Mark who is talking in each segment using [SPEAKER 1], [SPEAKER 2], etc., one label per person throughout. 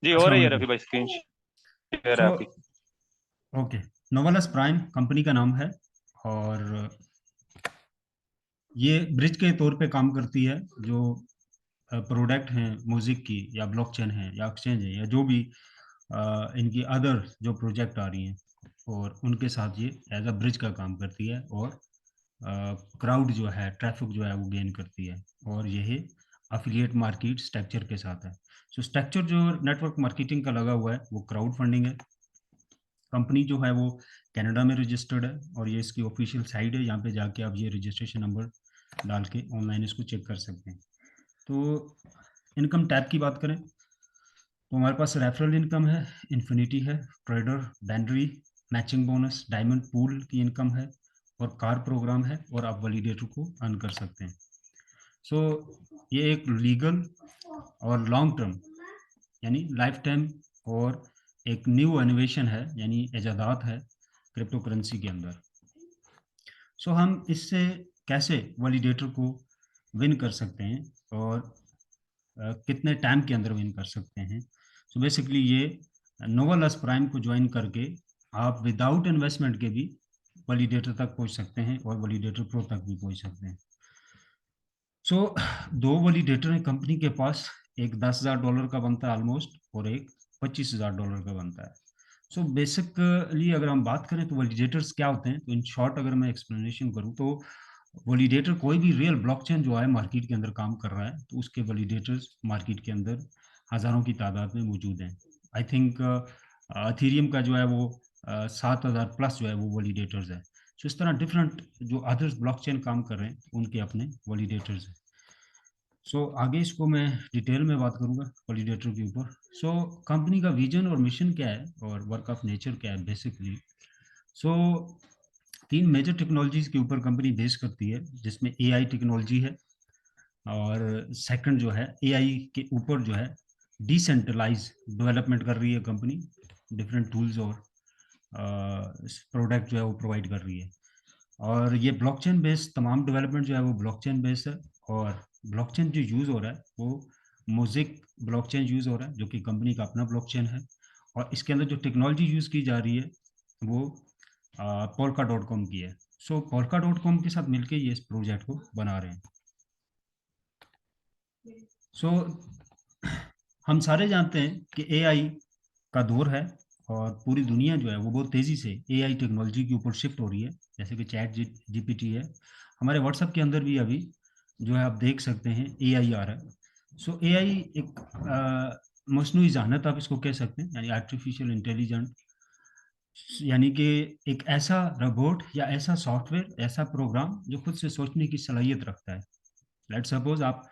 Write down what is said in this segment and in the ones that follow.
[SPEAKER 1] जी हो
[SPEAKER 2] अस्सलाम
[SPEAKER 1] रही है
[SPEAKER 2] वालेकुम।
[SPEAKER 1] रफी भाई, स्क्रीन शेयर है
[SPEAKER 2] सो
[SPEAKER 1] आपकी।
[SPEAKER 2] ओके, नोवेलस प्राइम कंपनी का नाम है और ये ब्रिज के तौर पे काम करती है। जो प्रोडक्ट हैं म्यूजिक की या ब्लॉकचेन है या एक्सचेंज है या जो भी इनकी अदर जो प्रोजेक्ट आ रही हैं और उनके साथ ये एज अ ब्रिज का काम करती है और क्राउड जो है ट्रैफिक जो है वो गेन करती है और यही अफिलिएट मार्केट स्ट्रक्चर के साथ है। सो स्ट्रक्चर जो नेटवर्क मार्केटिंग का लगा हुआ है वो क्राउड फंडिंग है। कंपनी जो है वो कनाडा में रजिस्टर्ड है और ये इसकी ऑफिशियल साइट है। यहाँ पे जाके आप ये रजिस्ट्रेशन नंबर डाल के ऑनलाइन इसको चेक कर सकते हैं। तो इनकम टैप की बात करें तो हमारे पास रेफरल इनकम है, इन्फिनिटी है, trader, binary, matching bonus, diamond pool की इनकम है और कार प्रोग्राम है और आप वैलिडेटर को अर्न कर सकते हैं। सो ये एक लीगल और लॉन्ग टर्म यानी लाइफ टाइम और एक न्यू इनोवेशन है यानी इजादात है क्रिप्टो करेंसी के अंदर। सो हम इससे कैसे वैलिडेटर को विन कर सकते हैं और कितने टाइम के अंदर विन कर सकते हैं। सो बेसिकली ये नोवेलस प्राइम को ज्वाइन करके आप विदाउट इन्वेस्टमेंट के भी वैलिडेटर तक पहुंच सकते हैं और वैलिडेटर प्रो तक भी पहुंच सकते हैं। सो दो वैलिडेटर हैं कंपनी के पास, एक $10,000 का बनता है ऑलमोस्ट और एक $25,000 का बनता है। सो बेसिकली अगर हम बात करें तो वैलिडेटर्स क्या होते हैं, तो इन शॉर्ट अगर मैं एक्सप्लेनेशन करूं तो वैलिडेटर कोई भी रियल ब्लॉकचेन जो है मार्केट के अंदर काम कर रहा है तो उसके वैलिडेटर्स मार्केट के अंदर हजारों की तादाद में मौजूद हैं। आई थिंक अथीरियम का जो है वो 7,000 प्लस जो है वो वैलिडेटर्स है। सो इस तरह डिफरेंट जो अदर्स ब्लॉकचेन काम कर रहे हैं उनके अपने वैलिडेटर्स हैं। सो आगे इसको मैं डिटेल में बात करूंगा वैलिडेटर के ऊपर। सो कंपनी का विजन और मिशन क्या है और वर्क ऑफ नेचर क्या है बेसिकली। सो तीन मेजर टेक्नोलॉजीज के ऊपर कंपनी बेस करती है जिसमें एआई टेक्नोलॉजी है और सेकंड जो है एआई के ऊपर जो है डिसेंट्रलाइज डेवलपमेंट कर रही है कंपनी, डिफरेंट टूल्स और प्रोडक्ट जो है वो प्रोवाइड कर रही है। और ये ब्लॉकचेन बेस्ड तमाम डेवलपमेंट जो है वो ब्लॉकचेन बेस्ड है और ब्लॉकचेन जो यूज़ हो रहा है वो मोज़ेक ब्लॉकचेन यूज़ हो रहा है जो कि कंपनी का अपना ब्लॉकचेन है। और इसके अंदर जो टेक्नोलॉजी यूज़ की जा रही है वो पोल्का डॉट कॉम की है। सो पोल्का डॉट कॉम के साथ मिलकर ये इस प्रोजेक्ट को बना रहे हैं। सो हम सारे जानते हैं कि एआई का दौर है और पूरी दुनिया जो है वो बहुत तेज़ी से एआई टेक्नोलॉजी के ऊपर शिफ्ट हो रही है। जैसे कि चैट जीपीटी है, हमारे व्हाट्सएप के अंदर भी अभी जो है आप देख सकते हैं एआई आ रहा है। सो एआई एक मसनूई जहानत आप इसको कह सकते हैं यानी आर्टिफिशियल इंटेलिजेंट, यानी कि एक ऐसा रोबोट या ऐसा सॉफ्टवेयर ऐसा प्रोग्राम जो खुद से सोचने की सलाहियत रखता है। लेट सपोज आप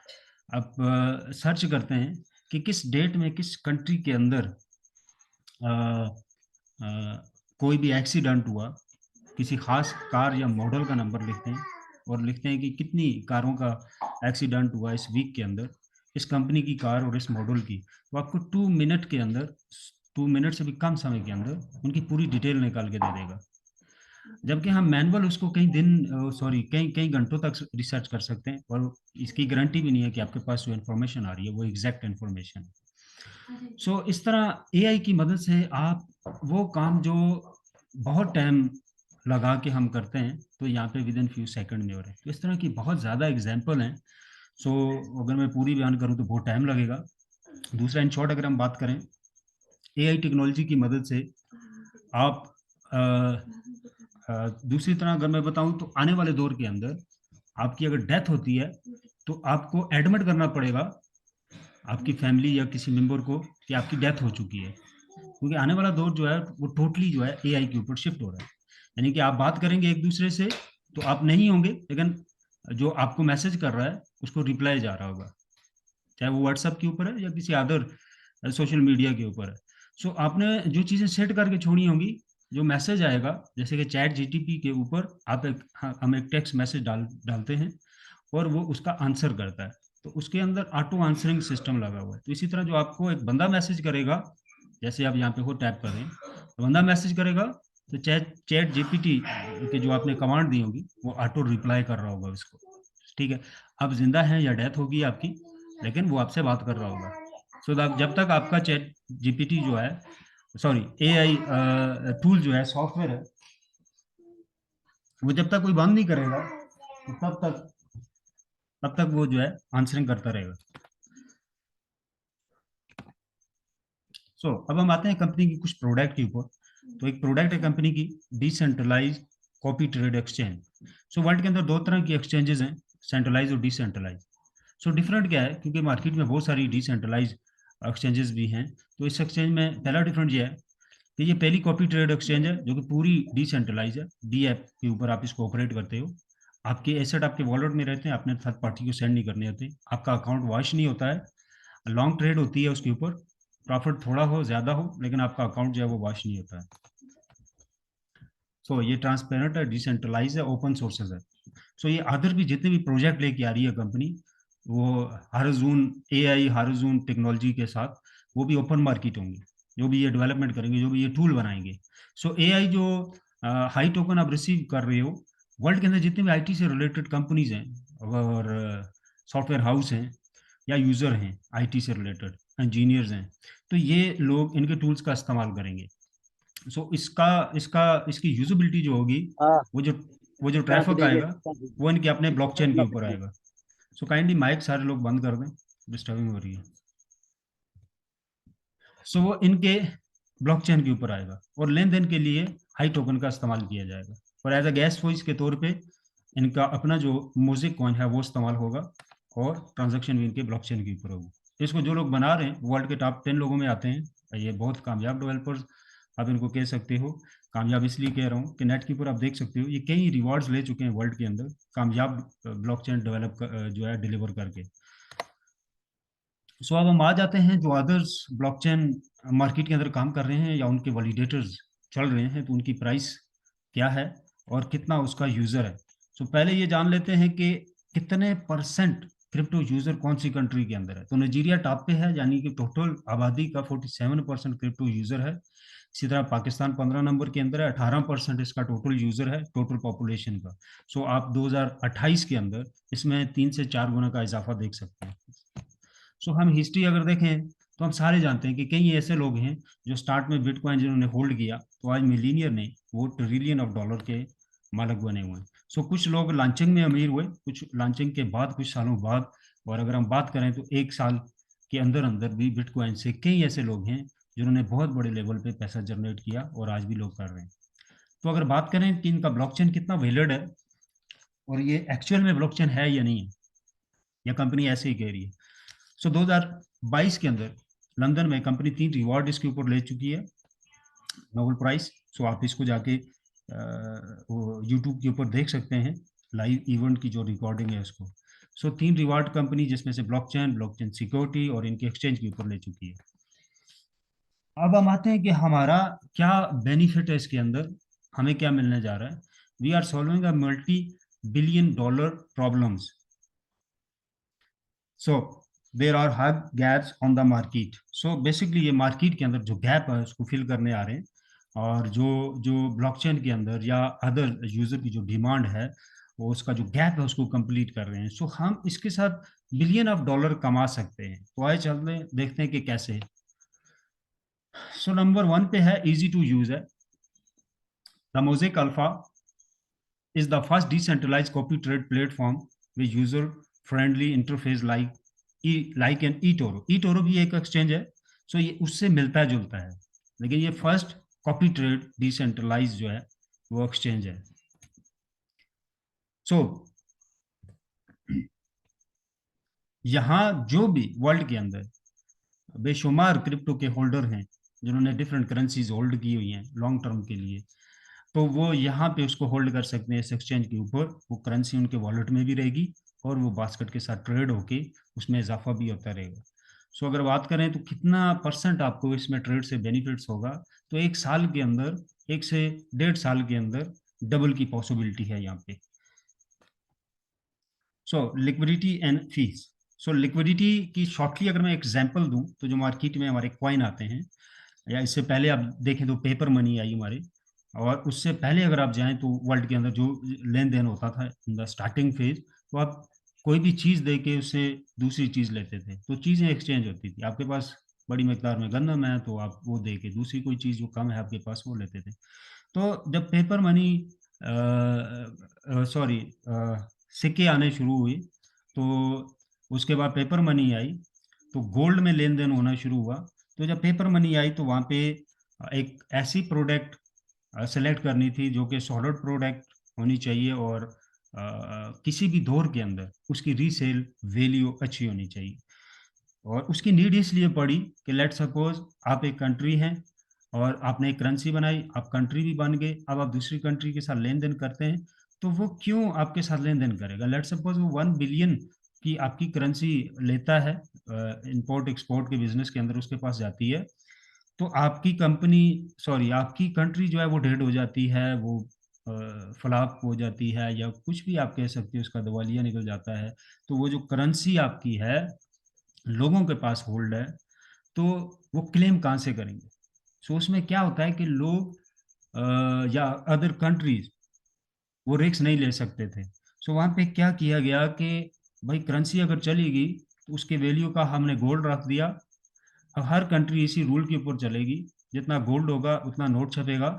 [SPEAKER 2] सर्च करते हैं कि किस डेट में किस कंट्री के अंदर अ, अ, कोई भी एक्सीडेंट हुआ, किसी खास कार या मॉडल का नंबर लिखते हैं और लिखते हैं कि कितनी कारों का एक्सीडेंट हुआ इस वीक के अंदर, इस कंपनी की कार और इस मॉडल की, तो आपको 2 मिनट के अंदर, 2 मिनट से भी कम समय के अंदर उनकी पूरी डिटेल निकाल के दे देगा। जबकि हम मैनुअल उसको कई दिन सॉरी कई कई घंटों तक रिसर्च कर सकते हैं और इसकी गारंटी भी नहीं है कि आपके पास जो इन्फॉर्मेशन आ रही है वो एग्जैक्ट इन्फॉर्मेशन है। सो इस तरह एआई की मदद से आप वो काम जो बहुत टाइम लगा के हम करते हैं तो यहाँ पे विद इन फ्यू सेकंड में हो रहे हैं। तो इस तरह की बहुत ज़्यादा एग्जांपल हैं। सो अगर मैं पूरी बयान करूँ तो बहुत टाइम लगेगा। दूसरा इन शॉर्ट अगर हम बात करें एआई टेक्नोलॉजी की मदद से आप दूसरी तरह अगर मैं बताऊं तो आने वाले दौर के अंदर आपकी अगर डेथ होती है तो आपको एडमिट करना पड़ेगा आपकी फैमिली या किसी मेंबर को कि आपकी डेथ हो चुकी है, क्योंकि आने वाला दौर जो है वो टोटली जो है एआई के ऊपर शिफ्ट हो रहा है। यानी कि आप बात करेंगे एक दूसरे से तो आप नहीं होंगे लेकिन जो आपको मैसेज कर रहा है उसको रिप्लाई जा रहा होगा, चाहे वो व्हाट्सएप के ऊपर है या किसी अदर सोशल मीडिया के ऊपर है। सो आपने जो चीज़ें सेट करके छोड़ी होंगी, जो मैसेज आएगा जैसे कि चैट जीटीपी के ऊपर आप एक हम एक टेक्स्ट मैसेज डालते हैं और वो उसका आंसर करता है, तो उसके अंदर ऑटो आंसरिंग सिस्टम लगा हुआ है। तो इसी तरह जो आपको एक बंदा मैसेज करेगा, जैसे आप यहाँ पे हो टैप कर रहे हैं तो बंदा मैसेज करेगा तो चैट चैट जीपीटी के जो आपने कमांड दी होगी वो ऑटो रिप्लाई कर रहा होगा उसको। ठीक है, अब जिंदा है या डेथ होगी आपकी लेकिन वो आपसे बात कर रहा होगा। सो जब तक आपका चैट जीपीटी जो है, सॉरी एआई टूल जो है, सॉफ्टवेयर है, वो जब तक कोई बंद नहीं करेगा तो तब तक वो जो है आंसरिंग करता रहेगा। अब हम आते हैं कंपनी की कुछ प्रोडक्ट के ऊपर। तो एक प्रोडक्ट है कंपनी की decentralise copy trade exchange. World के अंदर दो तरह की एक्सचेंजेस हैं, सेंट्रलाइज और डिसेंट्रलाइज। डिफरेंट क्या है, क्योंकि मार्केट में बहुत सारी डिसेंट्रलाइज एक्सचेंजेस भी हैं। तो इस एक्सचेंज में पहला डिफरेंट ये है कि ये पहली कॉपी ट्रेड एक्सचेंज है जो कि पूरी डिसेंट्रलाइज है। डी ऐप के ऊपर आप इसको ऑपरेट करते हो, आपके एसेट आपके वॉलेट में रहते हैं, आपने थर्ड पार्टी को सेंड नहीं करने होते, आपका अकाउंट वॉश नहीं होता है, लॉन्ग ट्रेड होती है उसके ऊपर, प्रॉफिट थोड़ा हो ज्यादा हो लेकिन आपका अकाउंट जो है वो वॉश नहीं होता है। ये ट्रांसपेरेंट है, डिसेंट्रलाइज है, ओपन सोर्सेज है। ये अदर भी जितने भी प्रोजेक्ट लेके आ रही है कंपनी, वो हारजून एआई हारजून टेक्नोलॉजी के साथ, वो भी ओपन मार्केट होंगे, जो भी ये डेवलपमेंट करेंगे, जो भी ये टूल बनाएंगे। एआई जो हाई टोकन आप रिसीव कर रहे हो, वर्ल्ड के अंदर जितने भी आईटी से रिलेटेड कंपनीज हैं और सॉफ्टवेयर हाउस हैं या यूजर हैं आईटी से रिलेटेड, इंजीनियर्स हैं, तो ये लोग इनके टूल्स का इस्तेमाल करेंगे। इसका इसका इसकी यूजेबिलिटी जो होगी,
[SPEAKER 3] हाँ
[SPEAKER 2] वो जो वो जो ट्रैफिक आएगा वो इनके अपने ब्लॉकचेन के ऊपर आएगा। काइंडली माइक सारे लोग बंद कर दें, डिस्टर्बिंग हो रही है। वो इनके ब्लॉकचेन के ऊपर आएगा और लेन देन के लिए हाई टोकन का इस्तेमाल किया जाएगा, और एज अ गैस वॉइस के तौर पे इनका अपना जो म्यूजिक कॉइन है वो इस्तेमाल होगा, और ट्रांजेक्शन भी इनके ब्लॉकचेन के ऊपर होगी। इसको जो लोग बना रहे हैं वर्ल्ड के टॉप 10 लोगों में आते हैं, ये बहुत कामयाब डेवलपर्स आप इनको कह सकते हो। कामयाब इसलिए कह रहा हूँ कि नेट के ऊपर आप देख सकते हो ये कई रिवॉर्ड्स ले चुके हैं वर्ल्ड के अंदर, कामयाब ब्लॉकचेन डेवलप जो है डिलीवर करके। अब हम आ जाते हैं जो अदर्स ब्लॉकचेन मार्केट के अंदर काम कर रहे हैं या उनके वैलिडेटर्स चल रहे हैं, तो उनकी प्राइस क्या है और कितना उसका यूजर है। पहले ये जान लेते हैं कि कितने परसेंट क्रिप्टो यूजर कौन सी कंट्री के अंदर है। तो नाइजीरिया टॉप पे है, यानी कि टोटल आबादी का 47% क्रिप्टो यूजर है। इसी तरह पाकिस्तान 15 नंबर के अंदर है, 18% इसका टोटल यूजर है टोटल पॉपुलेशन का। आप 2028 के अंदर इसमें 3 से 4 गुना का इजाफा देख सकते हैं। हम हिस्ट्री अगर देखें तो हम सारे जानते हैं कि कई ऐसे लोग हैं जो स्टार्ट में बिटकॉइन जिन्होंने होल्ड किया, तो आज मिलीनियर नहीं, वो ट्रिलियन ऑफ डॉलर के मालिक बने हुए हैं। कुछ लोग लॉन्चिंग में अमीर हुए, कुछ लॉन्चिंग के बाद कुछ सालों बाद, और अगर हम बात करें तो एक साल के अंदर अंदर भी बिटकॉइन से कई ऐसे लोग हैं जिन्होंने बहुत बड़े लेवल पे पैसा जनरेट किया, और आज भी लोग कर रहे हैं। तो अगर बात करें कि इनका ब्लॉकचेन कितना वैलिड है और ये एक्चुअल में ब्लॉकचेन है या नहीं है, या कंपनी ऐसे ही कह रही है। 2022 के अंदर लंदन में कंपनी 3 रिवॉर्ड इसके ऊपर ले चुकी है, नोबेल प्राइज। आप इसको जाके यूट्यूब के ऊपर देख सकते हैं, लाइव इवेंट की जो रिकॉर्डिंग है उसको। 3 रिवॉर्ड कंपनी, जिसमें से ब्लॉकचेन सिक्योरिटी और इनके एक्सचेंज के ऊपर ले चुकी है। अब हम आते हैं कि हमारा क्या बेनिफिट है इसके अंदर, हमें क्या मिलने जा रहा है। We are solving a multi billion dollar problems. There are high gaps on the market. Basically ये मार्केट के अंदर जो गैप है उसको फिल करने आ रहे हैं, और जो जो ब्लॉकचेन के अंदर या अदर यूजर की जो डिमांड है, वो उसका जो गैप है उसको कंप्लीट कर रहे हैं। हम इसके साथ बिलियन ऑफ डॉलर कमा सकते हैं। तो आइए चलते हैं, देखते हैं कि कैसे। नंबर 1 पे है, इजी टू यूज है। The mosaic alpha is the first decentralized copy trade platform with user friendly interface like an eToro। eToro भी एक एक्सचेंज है, ये उससे मिलता जुलता है, लेकिन ये फर्स्ट कॉपी ट्रेड डिसेंट्रलाइज जो है वो एक्सचेंज है। यहाँ जो भी वर्ल्ड के अंदर बेशुमार क्रिप्टो के होल्डर हैं जिन्होंने डिफरेंट करेंसीज होल्ड की हुई हैं लॉन्ग टर्म के लिए, तो वो यहाँ पे उसको होल्ड कर सकते हैं इस एक्सचेंज के ऊपर। वो करेंसी उनके वॉलेट में भी रहेगी और वो बास्केट के साथ ट्रेड होके उसमें इजाफा भी होता रहेगा। अगर बात करें तो कितना परसेंट आपको इसमें ट्रेड से बेनिफिट्स होगा, तो 1 साल के अंदर, 1 से 1.5 साल के अंदर डबल की पॉसिबिलिटी है यहाँ पे। Liquidity and fees. लिक्विडिटी की शॉर्टली अगर मैं एग्जांपल दूं, तो जो मार्केट में हमारे कॉइन आते हैं, या इससे पहले आप देखें तो पेपर मनी आई हमारे, और उससे पहले अगर आप जाएं तो वर्ल्ड के अंदर जो लेन देन होता था इन द स्टार्टिंग फेज, तो आप कोई भी चीज दे के उससे दूसरी चीज लेते थे, तो चीजें एक्सचेंज होती थी। आपके पास बड़ी मिकदार में गंदम है तो आप वो दे के दूसरी कोई चीज जो कम है आपके पास वो लेते थे। तो जब पेपर मनी, सॉरी, सिक्के आने शुरू हुए, तो उसके बाद पेपर मनी आई, तो गोल्ड में लेन देन होना शुरू हुआ। तो जब पेपर मनी आई तो वहाँ पे एक ऐसी प्रोडक्ट सेलेक्ट करनी थी जो कि सॉलिड प्रोडक्ट होनी चाहिए, और किसी भी दौर के अंदर उसकी रीसेल वैल्यू अच्छी होनी चाहिए। और उसकी नीड इसलिए पड़ी कि लेट सपोज आप एक कंट्री हैं और आपने एक करेंसी बनाई, आप कंट्री भी बन गए, अब आप दूसरी कंट्री के साथ लेन देन करते हैं, तो वो क्यों आपके साथ लेन देन करेगा? लेट सपोज वो 1 बिलियन की आपकी करेंसी लेता है, इंपोर्ट एक्सपोर्ट के बिजनेस के अंदर उसके पास जाती है, तो आपकी कंपनी, सॉरी, आपकी कंट्री जो है वो डेड हो जाती है, वो फ्लॉप हो जाती है, या कुछ भी आप कह सकते हो, उसका दिवालिया निकल जाता है, तो वो जो करेंसी आपकी है लोगों के पास होल्ड है, तो वो क्लेम कहाँ से करेंगे? सो उसमें क्या होता है कि लोग या अदर कंट्रीज वो रिस्क नहीं ले सकते थे। सो वहाँ पे क्या किया गया कि भाई करेंसी अगर चली गई तो उसके वैल्यू का हमने गोल्ड रख दिया। अब हर कंट्री इसी रूल के ऊपर चलेगी, जितना गोल्ड होगा उतना नोट छपेगा,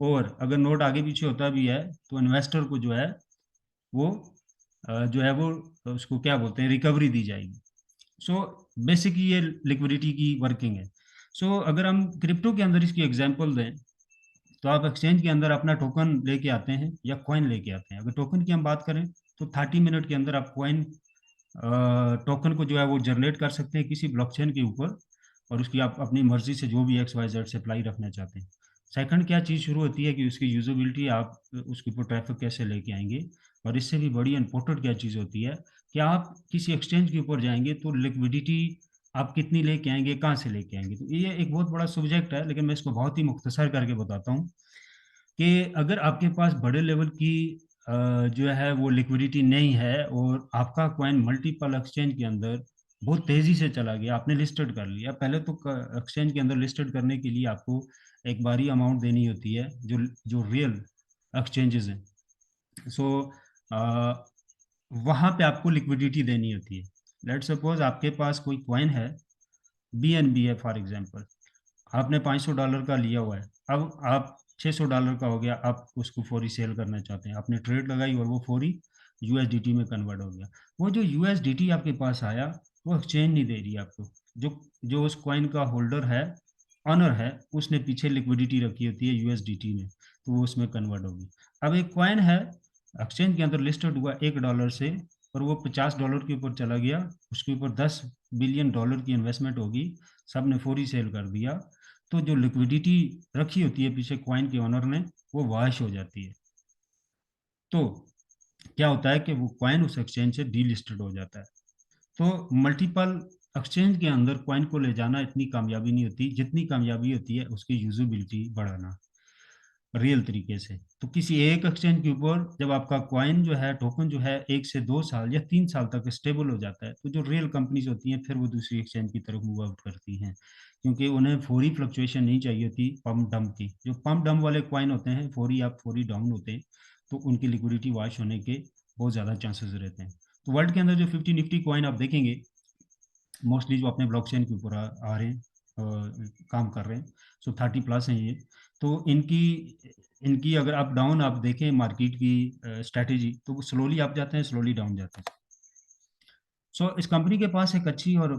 [SPEAKER 2] और अगर नोट आगे पीछे होता भी है तो इन्वेस्टर को जो है वो जो है वो उसको क्या बोलते हैं, रिकवरी दी जाएगी। सो बेसिकली ये लिक्विडिटी की वर्किंग है। सो अगर हम क्रिप्टो के अंदर इसकी एग्जांपल दें, तो आप एक्सचेंज के अंदर अपना टोकन लेके आते हैं या कॉइन लेके आते हैं। अगर टोकन की हम बात करें तो 30 मिनट के अंदर आप कॉइन टोकन को जो है वो जनरेट कर सकते हैं किसी ब्लॉकचेन के ऊपर, और उसकी आप अपनी मर्जी से जो भी XYZ सप्लाई रखना चाहते हैं। सेकंड क्या चीज़ शुरू होती है कि उसकी यूजेबिलिटी, आप उसके ऊपर ट्रैफिक कैसे लेके आएंगे। और इससे भी बड़ी इंपॉर्टेंट क्या चीज़ होती है कि आप किसी एक्सचेंज के ऊपर जाएंगे तो लिक्विडिटी आप कितनी लेके आएंगे, कहाँ से लेके आएंगे। तो ये एक बहुत बड़ा सब्जेक्ट है, लेकिन मैं इसको बहुत ही मुख्तसर करके बताता हूँ कि अगर आपके पास बड़े लेवल की जो है वो लिक्विडिटी नहीं है, और आपका कॉइन मल्टीपल एक्सचेंज के अंदर बहुत तेजी से चला गया, आपने लिस्टेड कर लिया। पहले तो एक्सचेंज के अंदर लिस्टेड करने के लिए आपको एक बारी अमाउंट देनी होती है, जो जो रियल एक्सचेंजेस हैं। सो वहाँ पे आपको लिक्विडिटी देनी होती है। लेट सपोज आपके पास कोई कॉइन है, BNB है फॉर एग्जांपल, आपने $500 का लिया हुआ है, अब आप $600 का हो गया, आप उसको फौरी सेल करना चाहते हैं, आपने ट्रेड लगाई और वो फौरी USDT में कन्वर्ट हो गया। वो जो USDT आपके पास आया वो एक्सचेंज नहीं दे रही आपको, जो जो उस कॉइन का होल्डर है, ऑनर है, उसने पीछे लिक्विडिटी रखी होती है USDT में, तो वो उसमें कन्वर्ट होगी। अब एक कॉइन है एक्सचेंज के अंदर लिस्टेड हुआ $1 से, और वो $50 के ऊपर चला गया, उसके ऊपर $10 बिलियन की इन्वेस्टमेंट होगी, सब ने फौरी सेल कर दिया, तो जो लिक्विडिटी रखी होती है पीछे क्वाइन के ऑनर ने वो वाश हो जाती है। तो क्या होता है कि वो क्वाइन उस एक्सचेंज से डीलिस्टेड हो जाता है। तो मल्टीपल एक्सचेंज के अंदर क्वाइन को ले जाना इतनी कामयाबी नहीं होती जितनी कामयाबी होती है उसकी यूजेबिलिटी बढ़ाना रियल तरीके से। तो किसी एक एक्सचेंज के ऊपर जब आपका क्वाइन जो है, टोकन जो है, 1 से 2 साल या 3 साल तक स्टेबल हो जाता है, तो जो रियल कंपनीज होती हैं फिर वो दूसरी एक्सचेंज की तरफ मूव आउट करती हैं, क्योंकि उन्हें फौरी फ्लक्चुएशन नहीं चाहिए होती पम्प डंप की। जो पम्प डंप वाले क्वाइन होते हैं फौरी आप फौरी डाउन होते हैं, तो उनकी लिक्विडिटी वॉश होने के बहुत ज़्यादा चांसेस रहते हैं। तो वर्ल्ड के अंदर जो 50 निफ्टी क्वाइन आप देखेंगे, मोस्टली जो अपने ब्लॉकचेन के ऊपर आ रहे हैं, काम कर रहे हैं, सो 30+ हैं ये। तो इनकी इनकी अगर आप डाउन आप देखें मार्केट की स्ट्रेटेजी, तो वो स्लोली अप जाते हैं, स्लोली डाउन जाते हैं। सो इस कंपनी के पास एक अच्छी और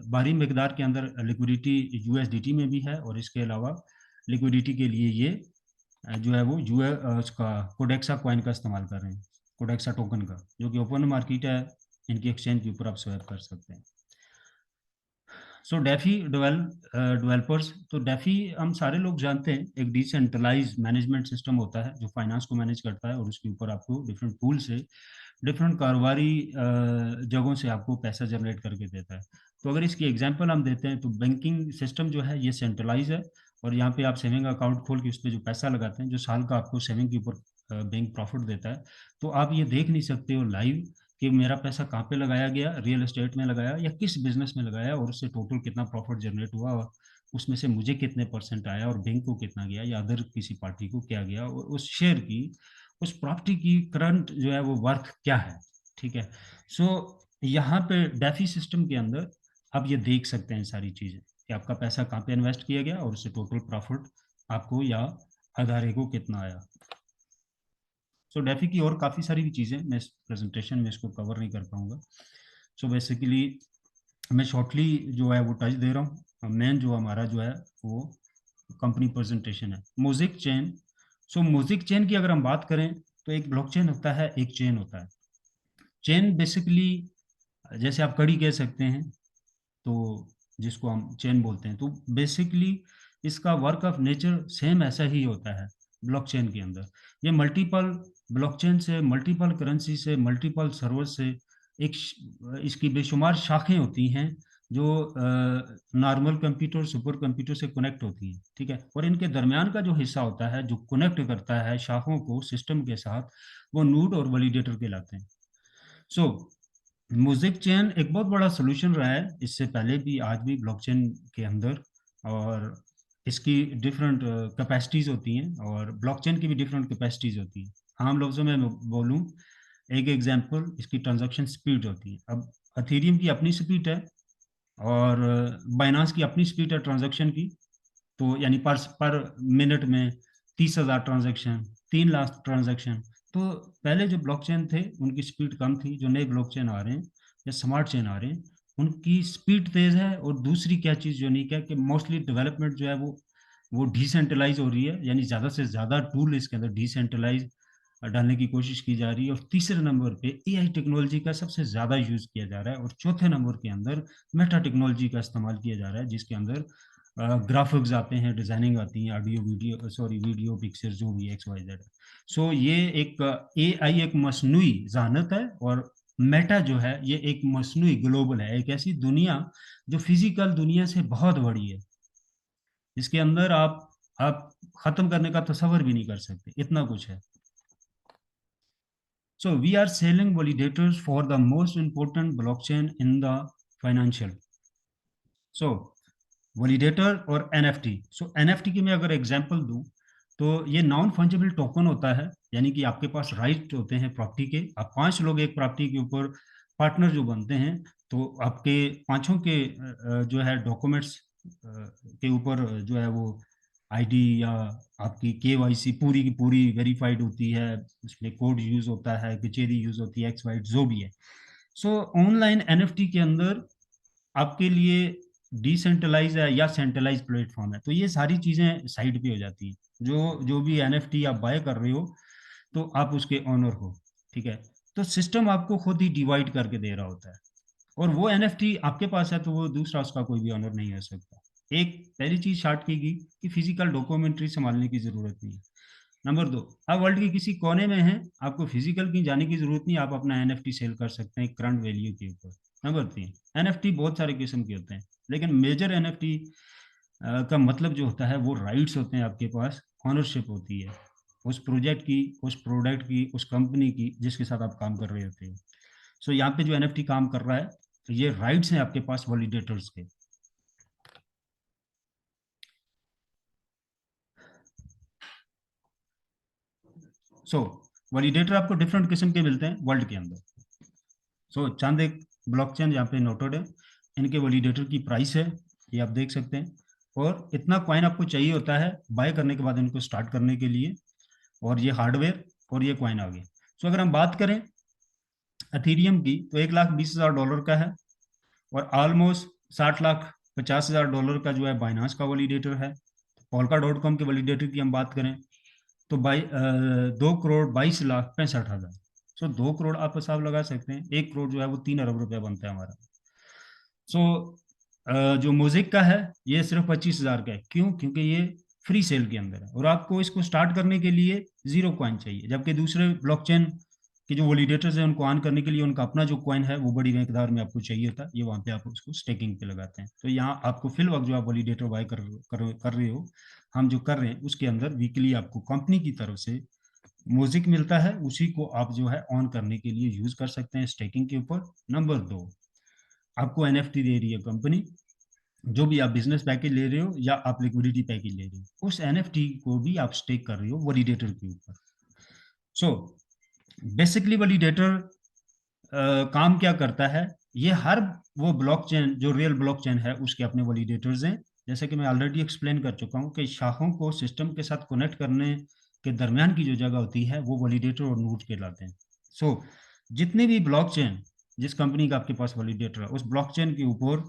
[SPEAKER 2] भारी मकदार के अंदर लिक्विडिटी USDT में भी है, और इसके अलावा लिक्विडिटी के लिए ये जो है वो उसका कोडेक्सा कॉइन का इस्तेमाल कर रहे हैं, कोडेक्सा टोकन का, जो कि ओपन मार्केट है, इनकी एक्सचेंज के ऊपर आप स्वैप कर सकते हैं। सो डेफी डेवलपर्स, तो डेफी हम सारे लोग जानते हैं, एक डिसेंट्रलाइज मैनेजमेंट सिस्टम होता है जो फाइनेंस को मैनेज करता है, और उसके ऊपर आपको डिफरेंट पूल से, डिफरेंट कारोबारी जगहों से आपको पैसा जनरेट करके देता है। तो अगर इसकी एग्जांपल हम देते हैं तो बैंकिंग सिस्टम जो है ये सेंट्रलाइज है, और यहाँ पे आप सेविंग अकाउंट खोल के उस पर जो पैसा लगाते हैं, जो साल का आपको सेविंग के ऊपर बैंक प्रॉफिट देता है, तो आप ये देख नहीं सकते हो लाइव कि मेरा पैसा कहाँ पे लगाया गया, रियल एस्टेट में लगाया या किस बिजनेस में लगाया, और उससे टोटल कितना प्रॉफिट जनरेट हुआ, और उसमें से मुझे कितने परसेंट आया, और बैंक को कितना गया, या अदर किसी पार्टी को क्या गया, और उस शेयर की, उस प्रॉपर्टी की करंट जो है वो वर्थ क्या है। ठीक है। सो यहाँ पे डेफी सिस्टम के अंदर आप ये देख सकते हैं सारी चीजें कि आपका पैसा कहाँ पे इन्वेस्ट किया गया और उससे टोटल प्रॉफिट आपको या अदारे को कितना आया। सो डेफी की और काफ़ी सारी भी चीज़ें मैं इस प्रेजेंटेशन में इसको कवर नहीं कर पाऊंगा। सो बेसिकली मैं शॉर्टली जो है वो टच दे रहा हूँ। मेन जो हमारा जो है वो कंपनी प्रेजेंटेशन है म्यूजिक चेन। सो म्यूजिक चेन की अगर हम बात करें तो एक ब्लॉकचेन होता है, एक चेन होता है। चेन बेसिकली जैसे आप कड़ी कह सकते हैं, तो जिसको हम चेन बोलते हैं, तो बेसिकली इसका वर्क ऑफ नेचर सेम ऐसा ही होता है ब्लॉकचेन के अंदर। ये मल्टीपल ब्लॉकचेन से, मल्टीपल करेंसी से, मल्टीपल सर्वर से एक इसकी बेशुमार शाखें होती हैं जो नॉर्मल कंप्यूटर, सुपर कंप्यूटर से कनेक्ट होती हैं, ठीक है। और इनके दरमियान का जो हिस्सा होता है जो कनेक्ट करता है शाखों को सिस्टम के साथ, वो नोड और वैलिडेटर कहलाते हैं। सो म्यूजिक चेन एक बहुत बड़ा सोल्यूशन रहा है इससे पहले भी, आज भी ब्लॉकचेन के अंदर। और इसकी डिफरेंट कैपेसिटीज होती हैं और ब्लॉकचेन की भी डिफरेंट कैपेसिटीज होती हैं। आम लफ्जों में मैं बोलूँ, एक एग्जांपल, इसकी ट्रांजैक्शन स्पीड होती है। अब अथेरियम की अपनी स्पीड है और बाइनांस की अपनी स्पीड है ट्रांजैक्शन की। तो यानी पर मिनट में 30,000 ट्रांजैक्शन, 3 लाख ट्रांजैक्शन। तो पहले जो ब्लॉकचेन थे उनकी स्पीड कम थी। जो नए ब्लॉकचेन आ रहे हैं या स्मार्ट चेन आ रहे हैं उनकी स्पीड तेज है। और दूसरी क्या चीज़ यूनिक है कि मोस्टली डेवलपमेंट जो है वो डिसेंट्रलाइज हो रही है, यानी ज़्यादा से ज़्यादा टूल इसके अंदर डिसेंट्रलाइज डालने की कोशिश की जा रही है। और तीसरे नंबर पे एआई टेक्नोलॉजी का सबसे ज़्यादा यूज़ किया जा रहा है। और चौथे नंबर के अंदर मेटा टेक्नोलॉजी का इस्तेमाल किया जा रहा है, जिसके अंदर ग्राफिक्स आते हैं, डिजाइनिंग आती है, audio video, sorry video picture जो भी एक्स वाई जेड। सो ये एक एआई एक मसनूई जहानत है। और मेटा जो है ये एक मसनूई ग्लोबल है, एक ऐसी दुनिया जो फिजिकल दुनिया से बहुत बड़ी है, जिसके अंदर आप खत्म करने का तस्वर भी नहीं कर सकते, इतना कुछ है। So we are selling validators for the most important blockchain in the financial. So validator और एनएफटी। सो एनएफटी की मैं अगर एग्जांपल दूं तो ये नॉन फंजिबल टोकन होता है, यानी कि आपके पास राइट होते हैं प्रॉपर्टी के। आप 5 लोग एक प्रॉपर्टी के ऊपर पार्टनर जो बनते हैं, तो आपके पांचों के जो है डॉक्यूमेंट्स के ऊपर जो है वो आईडी या आपकी केवाईसी पूरी की पूरी वेरीफाइड होती है। उसमें कोड यूज होता है, कचेरी यूज होती है, एक्स वाइट जो भी है। सो ऑनलाइन एनएफटी के अंदर आपके लिए डिसेंट्रलाइज है या सेंट्रलाइज प्लेटफॉर्म है, तो ये सारी चीजें साइड पे हो जाती हैं। जो जो भी एनएफटी आप बाय कर रहे हो तो आप उसके ऑनर हो, ठीक है। तो सिस्टम आपको खुद ही डिवाइड करके दे रहा होता है। और वो एनएफटी आपके पास है तो वो दूसरा उसका कोई भी ऑनर नहीं हो सकता। एक पहली चीज शार्ट की गई कि फिजिकल डॉक्यूमेंट्री संभालने की जरूरत नहीं है। नंबर 2, आप वर्ल्ड के किसी कोने में हैं, आपको फिजिकल की जाने की जरूरत नहीं, आप अपना एनएफटी सेल कर सकते हैं करंट वैल्यू के ऊपर। नंबर 3, एनएफटी बहुत सारे किस्म के होते हैं, लेकिन मेजर एनएफटी का मतलब जो होता है वो राइट्स होते हैं आपके पास, ऑनरशिप होती है उस प्रोजेक्ट की, उस प्रोडक्ट की, उस कंपनी की जिसके साथ आप काम कर रहे होते हो। सो यहाँ पे जो एनएफटी काम कर रहा है, तो ये राइट्स हैं आपके पास वैलिडेटर्स के। सो वैलिडेटर आपको डिफरेंट किस्म के मिलते हैं वर्ल्ड के अंदर। सो चंद एक ब्लॉकचेन यहाँ पे नोटेड है, इनके वैलिडेटर की प्राइस है, ये आप देख सकते हैं। और इतना कॉइन आपको चाहिए होता है बाय करने के बाद इनको स्टार्ट करने के लिए। और ये हार्डवेयर और ये कॉइन आ गए। सो अगर हम बात करें अथीरियम की, तो 1,20,000 डॉलर का है। और ऑलमोस्ट 60,50,000 डॉलर का जो है बाइनांस का वैलिडेटर है। polka.com के वैलिडेटर की हम बात करें तो 2,22,65,000। सो 2 करोड़ आप हिसाब लगा सकते हैं, 1 करोड़ जो है वो 3 अरब रुपया बनता है हमारा। सो जो म्यूजिक का है ये सिर्फ 25,000 का है। क्यों? क्योंकि ये फ्री सेल के अंदर है और आपको इसको स्टार्ट करने के लिए 0 कॉइन चाहिए। जबकि दूसरे ब्लॉकचेन के जो वैलिडेटर्स हैं उनको ऑन करने के लिए उनका अपना जो कॉइन है वो बड़ी मकदार में आपको चाहिए होता है, ये वहाँ पे आप उसको स्टेकिंग पे लगाते हैं। तो यहाँ आपको फिल वक्त जो आप वैलिडेटर बाय कर रहे हो, हम जो कर रहे हैं उसके अंदर वीकली आपको कंपनी की तरफ से म्यूजिक मिलता है, उसी को आप जो है ऑन करने के लिए यूज कर सकते हैं स्टेकिंग के ऊपर। नंबर 2, आपको एनएफटी दे रही है कंपनी। जो भी आप बिजनेस पैकेज ले रहे हो या आप लिक्विडिटी पैकेज ले रहे हो, उस एनएफटी को भी आप स्टेक कर रहे हो वैलिडेटर के ऊपर। सो बेसिकली वैलिडेटर काम क्या करता है, ये हर वो ब्लॉकचेन जो रियल ब्लॉकचेन है उसके अपने वैलिडेटर्स हैं। जैसे कि मैं ऑलरेडी एक्सप्लेन कर चुका हूँ कि शाखों को सिस्टम के साथ कनेक्ट करने के दरमियान की जो जगह होती है वो वैलिडेटर और नोड कहलाते हैं। सो जितने भी ब्लॉकचेन, जिस कंपनी का आपके पास वैलिडेटर है, उस ब्लॉकचेन के ऊपर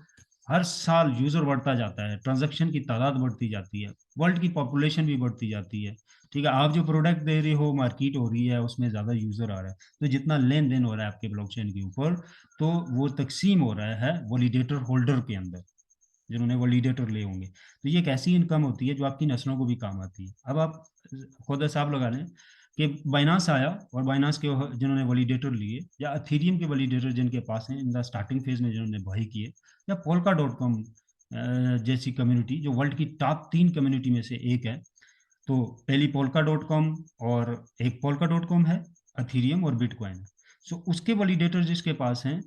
[SPEAKER 2] हर साल यूजर बढ़ता जाता है, ट्रांजैक्शन की तादाद बढ़ती जाती है, वर्ल्ड की पॉपुलेशन भी बढ़ती जाती है। ठीक है, आप जो प्रोडक्ट दे रहे हो, मार्केट हो रही है, उसमें ज्यादा यूजर आ रहा है, तो जितना लेन देन हो रहा है आपके ब्लॉकचेन के ऊपर, तो वो तकसीम हो रहा है वैलिडेटर होल्डर के अंदर, जिन्होंने वैलिडेटर ले होंगे। तो ये एक ऐसी इनकम होती है जो आपकी नस्लों को भी काम आती है। अब आप खुद हिसाब लगा लें कि बाइनांस आया और बाइनांस के जिन्होंने वैलिडेटर लिए, या अथीरियम के वैलिडेटर जिनके पास हैं इन द स्टार्टिंग फेज में जिन्होंने बाई किए, या पोल्का डॉट कॉम जैसी कम्युनिटी जो वर्ल्ड की टॉप 3 कम्युनिटी में से एक है। तो पहली पोल्का डॉट कॉम, और एक पोल्का डॉट कॉम है, अथीरियम और बिटकॉइन है। सो उसके वैलिडेटर जिसके पास हैं,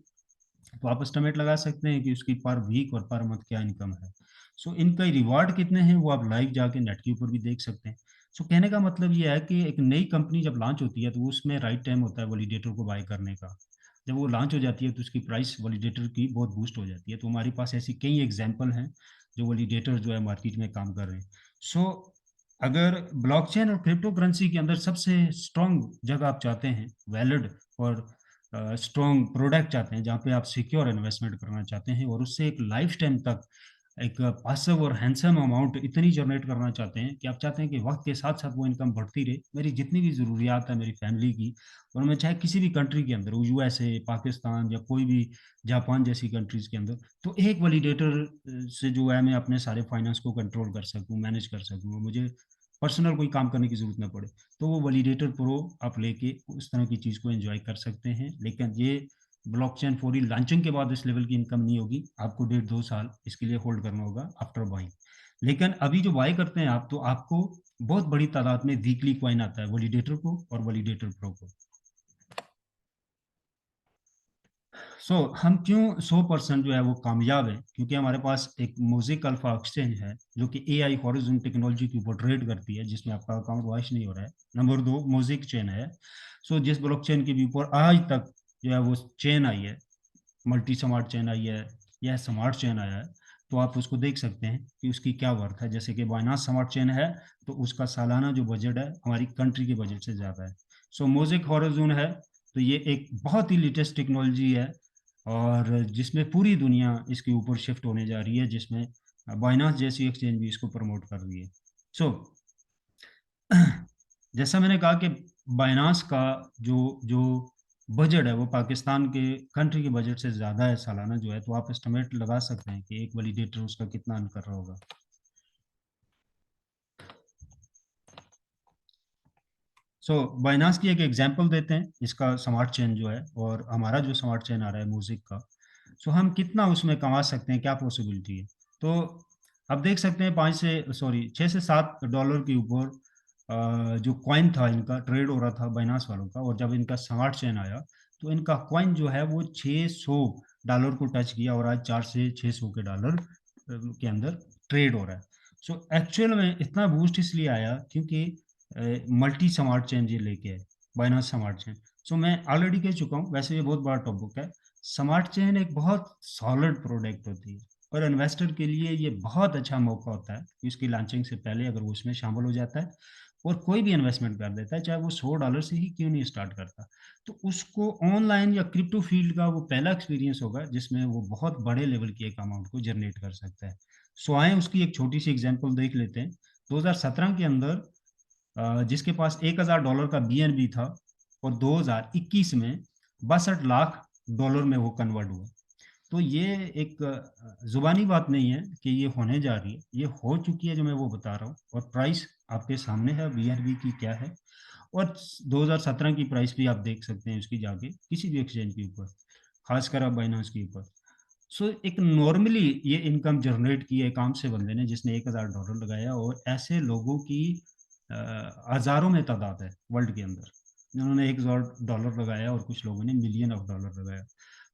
[SPEAKER 2] तो आप एस्टिमेट लगा सकते हैं कि उसकी पर वीक और पर मंथ क्या इनकम है। सो इनका रिवार्ड कितने हैं वो आप लाइव जाके नेट के ऊपर भी देख सकते हैं। सो कहने का मतलब ये है कि एक नई कंपनी जब लॉन्च होती है तो उसमें राइट टाइम होता है वैलिडेटर को बाय करने का। जब वो लॉन्च हो जाती है तो उसकी प्राइस वैलिडेटर की बहुत बूस्ट हो जाती है। तो हमारे पास ऐसी कई एग्जांपल हैं जो वैलिडेटर जो है मार्केट में काम कर रहे हैं। सो अगर ब्लॉकचेन और क्रिप्टो करेंसी के अंदर सबसे स्ट्रॉन्ग जगह आप चाहते हैं, वैलिड और स्ट्रॉन्ग प्रोडक्ट चाहते हैं, जहाँ पे आप सिक्योर इन्वेस्टमेंट करना चाहते हैं और उससे एक लाइफ टाइम तक एक पासिव और हैंडसम अमाउंट इतनी जनरेट करना चाहते हैं कि आप चाहते हैं कि वक्त के साथ साथ वो इनकम बढ़ती रहे, मेरी जितनी भी ज़रूरियात है मेरी फैमिली की, और मैं चाहे किसी भी कंट्री के अंदर, यूएसए, पाकिस्तान या कोई भी जापान जैसी कंट्रीज के अंदर, तो एक वैलिडेटर से जो है मैं अपने सारे फाइनेंस को कंट्रोल कर सकूं, मैनेज कर सकूं, मुझे पर्सनल कोई काम करने की जरूरत ना पड़े, तो वो वैलिडेटर प्रो आप लेके उस तरह की चीज़ को एंजॉय कर सकते हैं। लेकिन ये ब्लॉकचेन फॉर लॉन्चिंग के बाद इस लेवल की इनकम नहीं होगी, आपको 1.5-2 साल इसके लिए होल्ड करना होगा आफ्टर बाइंग। लेकिन अभी जो बाय करते हैं आप, तो आपको बहुत बड़ी तादाद में वीकली कॉइन आता है वैलिडेटर को और वैलिडेटर प्रो को। हम क्यों 100% जो है वो कामयाब है, क्योंकि हमारे पास एक म्यूजिक अल्फा एक्सचेंज है जो कि एआई हॉरिजॉन टेक्नोलॉजी के ऊपर ट्रेड करती है, जिसमें आपका अकाउंट वॉइस नहीं हो रहा है। नंबर 2 म्यूजिक चेन है। जिस ब्लॉकचेन के भी ऊपर आज तक जो है वो चेन आई है, मल्टी स्मार्ट चेन आई है या स्मार्ट चेन आया है, तो आप उसको देख सकते हैं कि उसकी क्या वर्थ है। जैसे कि बाइनांस स्मार्ट चेन है, तो उसका सालाना जो बजट है हमारी कंट्री के बजट से ज़्यादा है। म्यूजिक हॉरिजॉन है, तो ये एक बहुत ही लेटेस्ट टेक्नोलॉजी है, और जिसमें पूरी दुनिया इसके ऊपर शिफ्ट होने जा रही है, जिसमें बाइनांस जैसी एक्सचेंज भी इसको प्रमोट कर रही है। सो जैसा मैंने कहा कि बाइनांस का जो जो बजट है वो पाकिस्तान के कंट्री के बजट से ज़्यादा है सालाना जो है, तो आप एस्टिमेट लगा सकते हैं कि एक वैलिडेटर उसका कितना अर्न कर रहा होगा। बाइनांस की एक एग्जांपल देते हैं इसका स्मार्ट चेन जो है, और हमारा जो स्मार्ट चेन आ रहा है म्यूजिक का। हम कितना उसमें कमा सकते हैं, क्या पॉसिबिलिटी है। तो आप देख सकते हैं 6 से 7 डॉलर के ऊपर जो कॉइन था इनका ट्रेड हो रहा था बाइनांस वालों का, और जब इनका स्मार्ट चेन आया तो इनका कॉइन जो है वो $600 को टच किया, और आज 400 से 600 के के अंदर ट्रेड हो रहा है। एक्चुअल में इतना बूस्ट इसलिए आया क्योंकि मल्टी स्मार्ट चेन ये लेके है, बाइनांस स्मार्ट चेन। मैं ऑलरेडी कह चुका हूँ, वैसे ये बहुत बड़ा टॉपिक है। स्मार्ट चेन एक बहुत सॉलिड प्रोडक्ट होती है, और इन्वेस्टर के लिए ये बहुत अच्छा मौका होता है कि उसकी लॉन्चिंग से पहले अगर वो उसमें शामिल हो जाता है और कोई भी इन्वेस्टमेंट कर देता है, चाहे वो $100 से ही क्यों नहीं स्टार्ट करता, तो उसको ऑनलाइन या क्रिप्टो फील्ड का वो पहला एक्सपीरियंस होगा जिसमें वो बहुत बड़े लेवल की एक अमाउंट को जनरेट कर सकता है। आए उसकी एक छोटी सी एग्जांपल देख लेते हैं। 2017 के अंदर जिसके पास $1,000 का बीएनबी था, और 2021 में $62 लाख में वो कन्वर्ट हुआ। तो ये एक जुबानी बात नहीं है कि ये होने जा रही है, ये हो चुकी है जो मैं वो बता रहा हूँ, और प्राइस आपके सामने है बीआरबी की क्या है। और 2017 की प्राइस भी आप देख सकते हैं उसकी जाके किसी भी एक्सचेंज के ऊपर, खासकर आप बाइनांस के ऊपर। एक नॉर्मली ये इनकम जनरेट की है काम से बंदे ने जिसने $1,000 लगाया, और ऐसे लोगों की हजारों में तादाद है वर्ल्ड के अंदर जिन्होंने $1,000 लगाया, और कुछ लोगों ने million of डॉलर लगाया।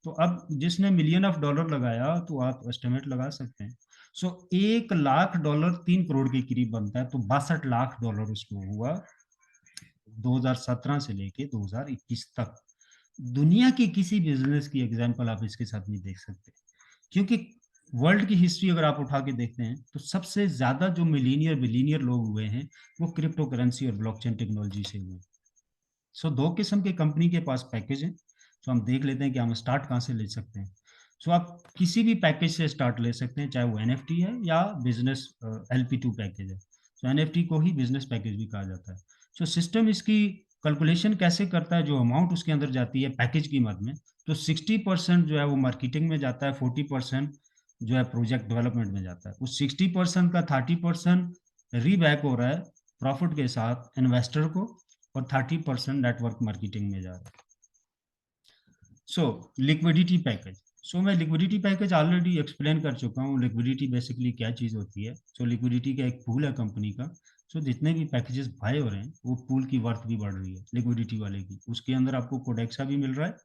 [SPEAKER 2] तो अब जिसने $1,000,000 लगाया, तो आप एस्टिमेट लगा सकते हैं। $1,00,000 3 करोड़ के करीब बनता है, तो $62 लाख उसको हुआ 2017 से लेके 2021 तक। दुनिया की किसी बिजनेस की एग्जांपल आप इसके साथ नहीं देख सकते, क्योंकि वर्ल्ड की हिस्ट्री अगर आप उठा के देखते हैं तो सबसे ज्यादा जो मिलीनियर बिलीनियर लोग हुए हैं वो क्रिप्टो करेंसी और ब्लॉकचेन टेक्नोलॉजी से हुए हैं। सो दो किस्म के कंपनी के पास पैकेज है। तो हम देख लेते हैं कि हम स्टार्ट कहाँ से ले सकते हैं। सो आप किसी भी पैकेज से स्टार्ट ले सकते हैं, चाहे वो एनएफटी है या बिजनेस LP2 पैकेज है। सो एनएफटी को ही बिजनेस पैकेज भी कहा जाता है। सो सिस्टम इसकी कैलकुलेशन कैसे करता है, जो अमाउंट उसके अंदर जाती है पैकेज की मद में, तो 60% जो है वो मार्केटिंग में जाता है, 40% जो है प्रोजेक्ट डेवलपमेंट में जाता है। उस 60% का 30% रीबैक हो रहा है प्रॉफिट के साथ इन्वेस्टर को, और 30% नेटवर्क मार्केटिंग में जा रहा है। So liquidity package. सो मैं लिक्विडिटी पैकेज ऑलरेडी एक्सप्लेन कर चुका हूँ, लिक्विडिटी बेसिकली क्या चीज़ होती है। सो लिक्विडिटी का एक पूल है कंपनी का। सो जितने भी पैकेजेस बाय हो रहे हैं वो पूल की वर्थ भी बढ़ रही है लिक्विडिटी वाले की। उसके अंदर आपको कोडेक्सा भी मिल रहा है,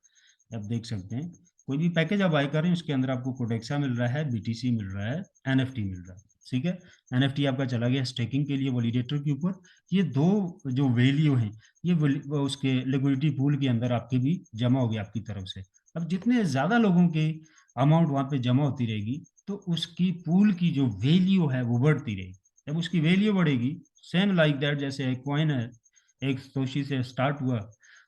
[SPEAKER 2] आप देख सकते हैं। कोई भी पैकेज आप बाय करें उसके अंदर आपको कोडेक्सा मिल रहा है, बीटीसी मिल रहा है, एनएफटी मिल रहा है। ठीक है, एनएफटी आपका चला गया स्टेकिंग के लिए वैलिडेटर के ऊपर। ये दो जो वैल्यू हैं ये उसके लिक्विडिटी पूल के अंदर आपके भी जमा होगी आपकी तरफ से। अब जितने ज्यादा लोगों के अमाउंट वहां पे जमा होती रहेगी तो उसकी पूल की जो वैल्यू है वो बढ़ती रहेगी। जब उसकी वैल्यू बढ़ेगी, सेम लाइक दैट, जैसे एक कॉइन है, एक तोशी से स्टार्ट हुआ,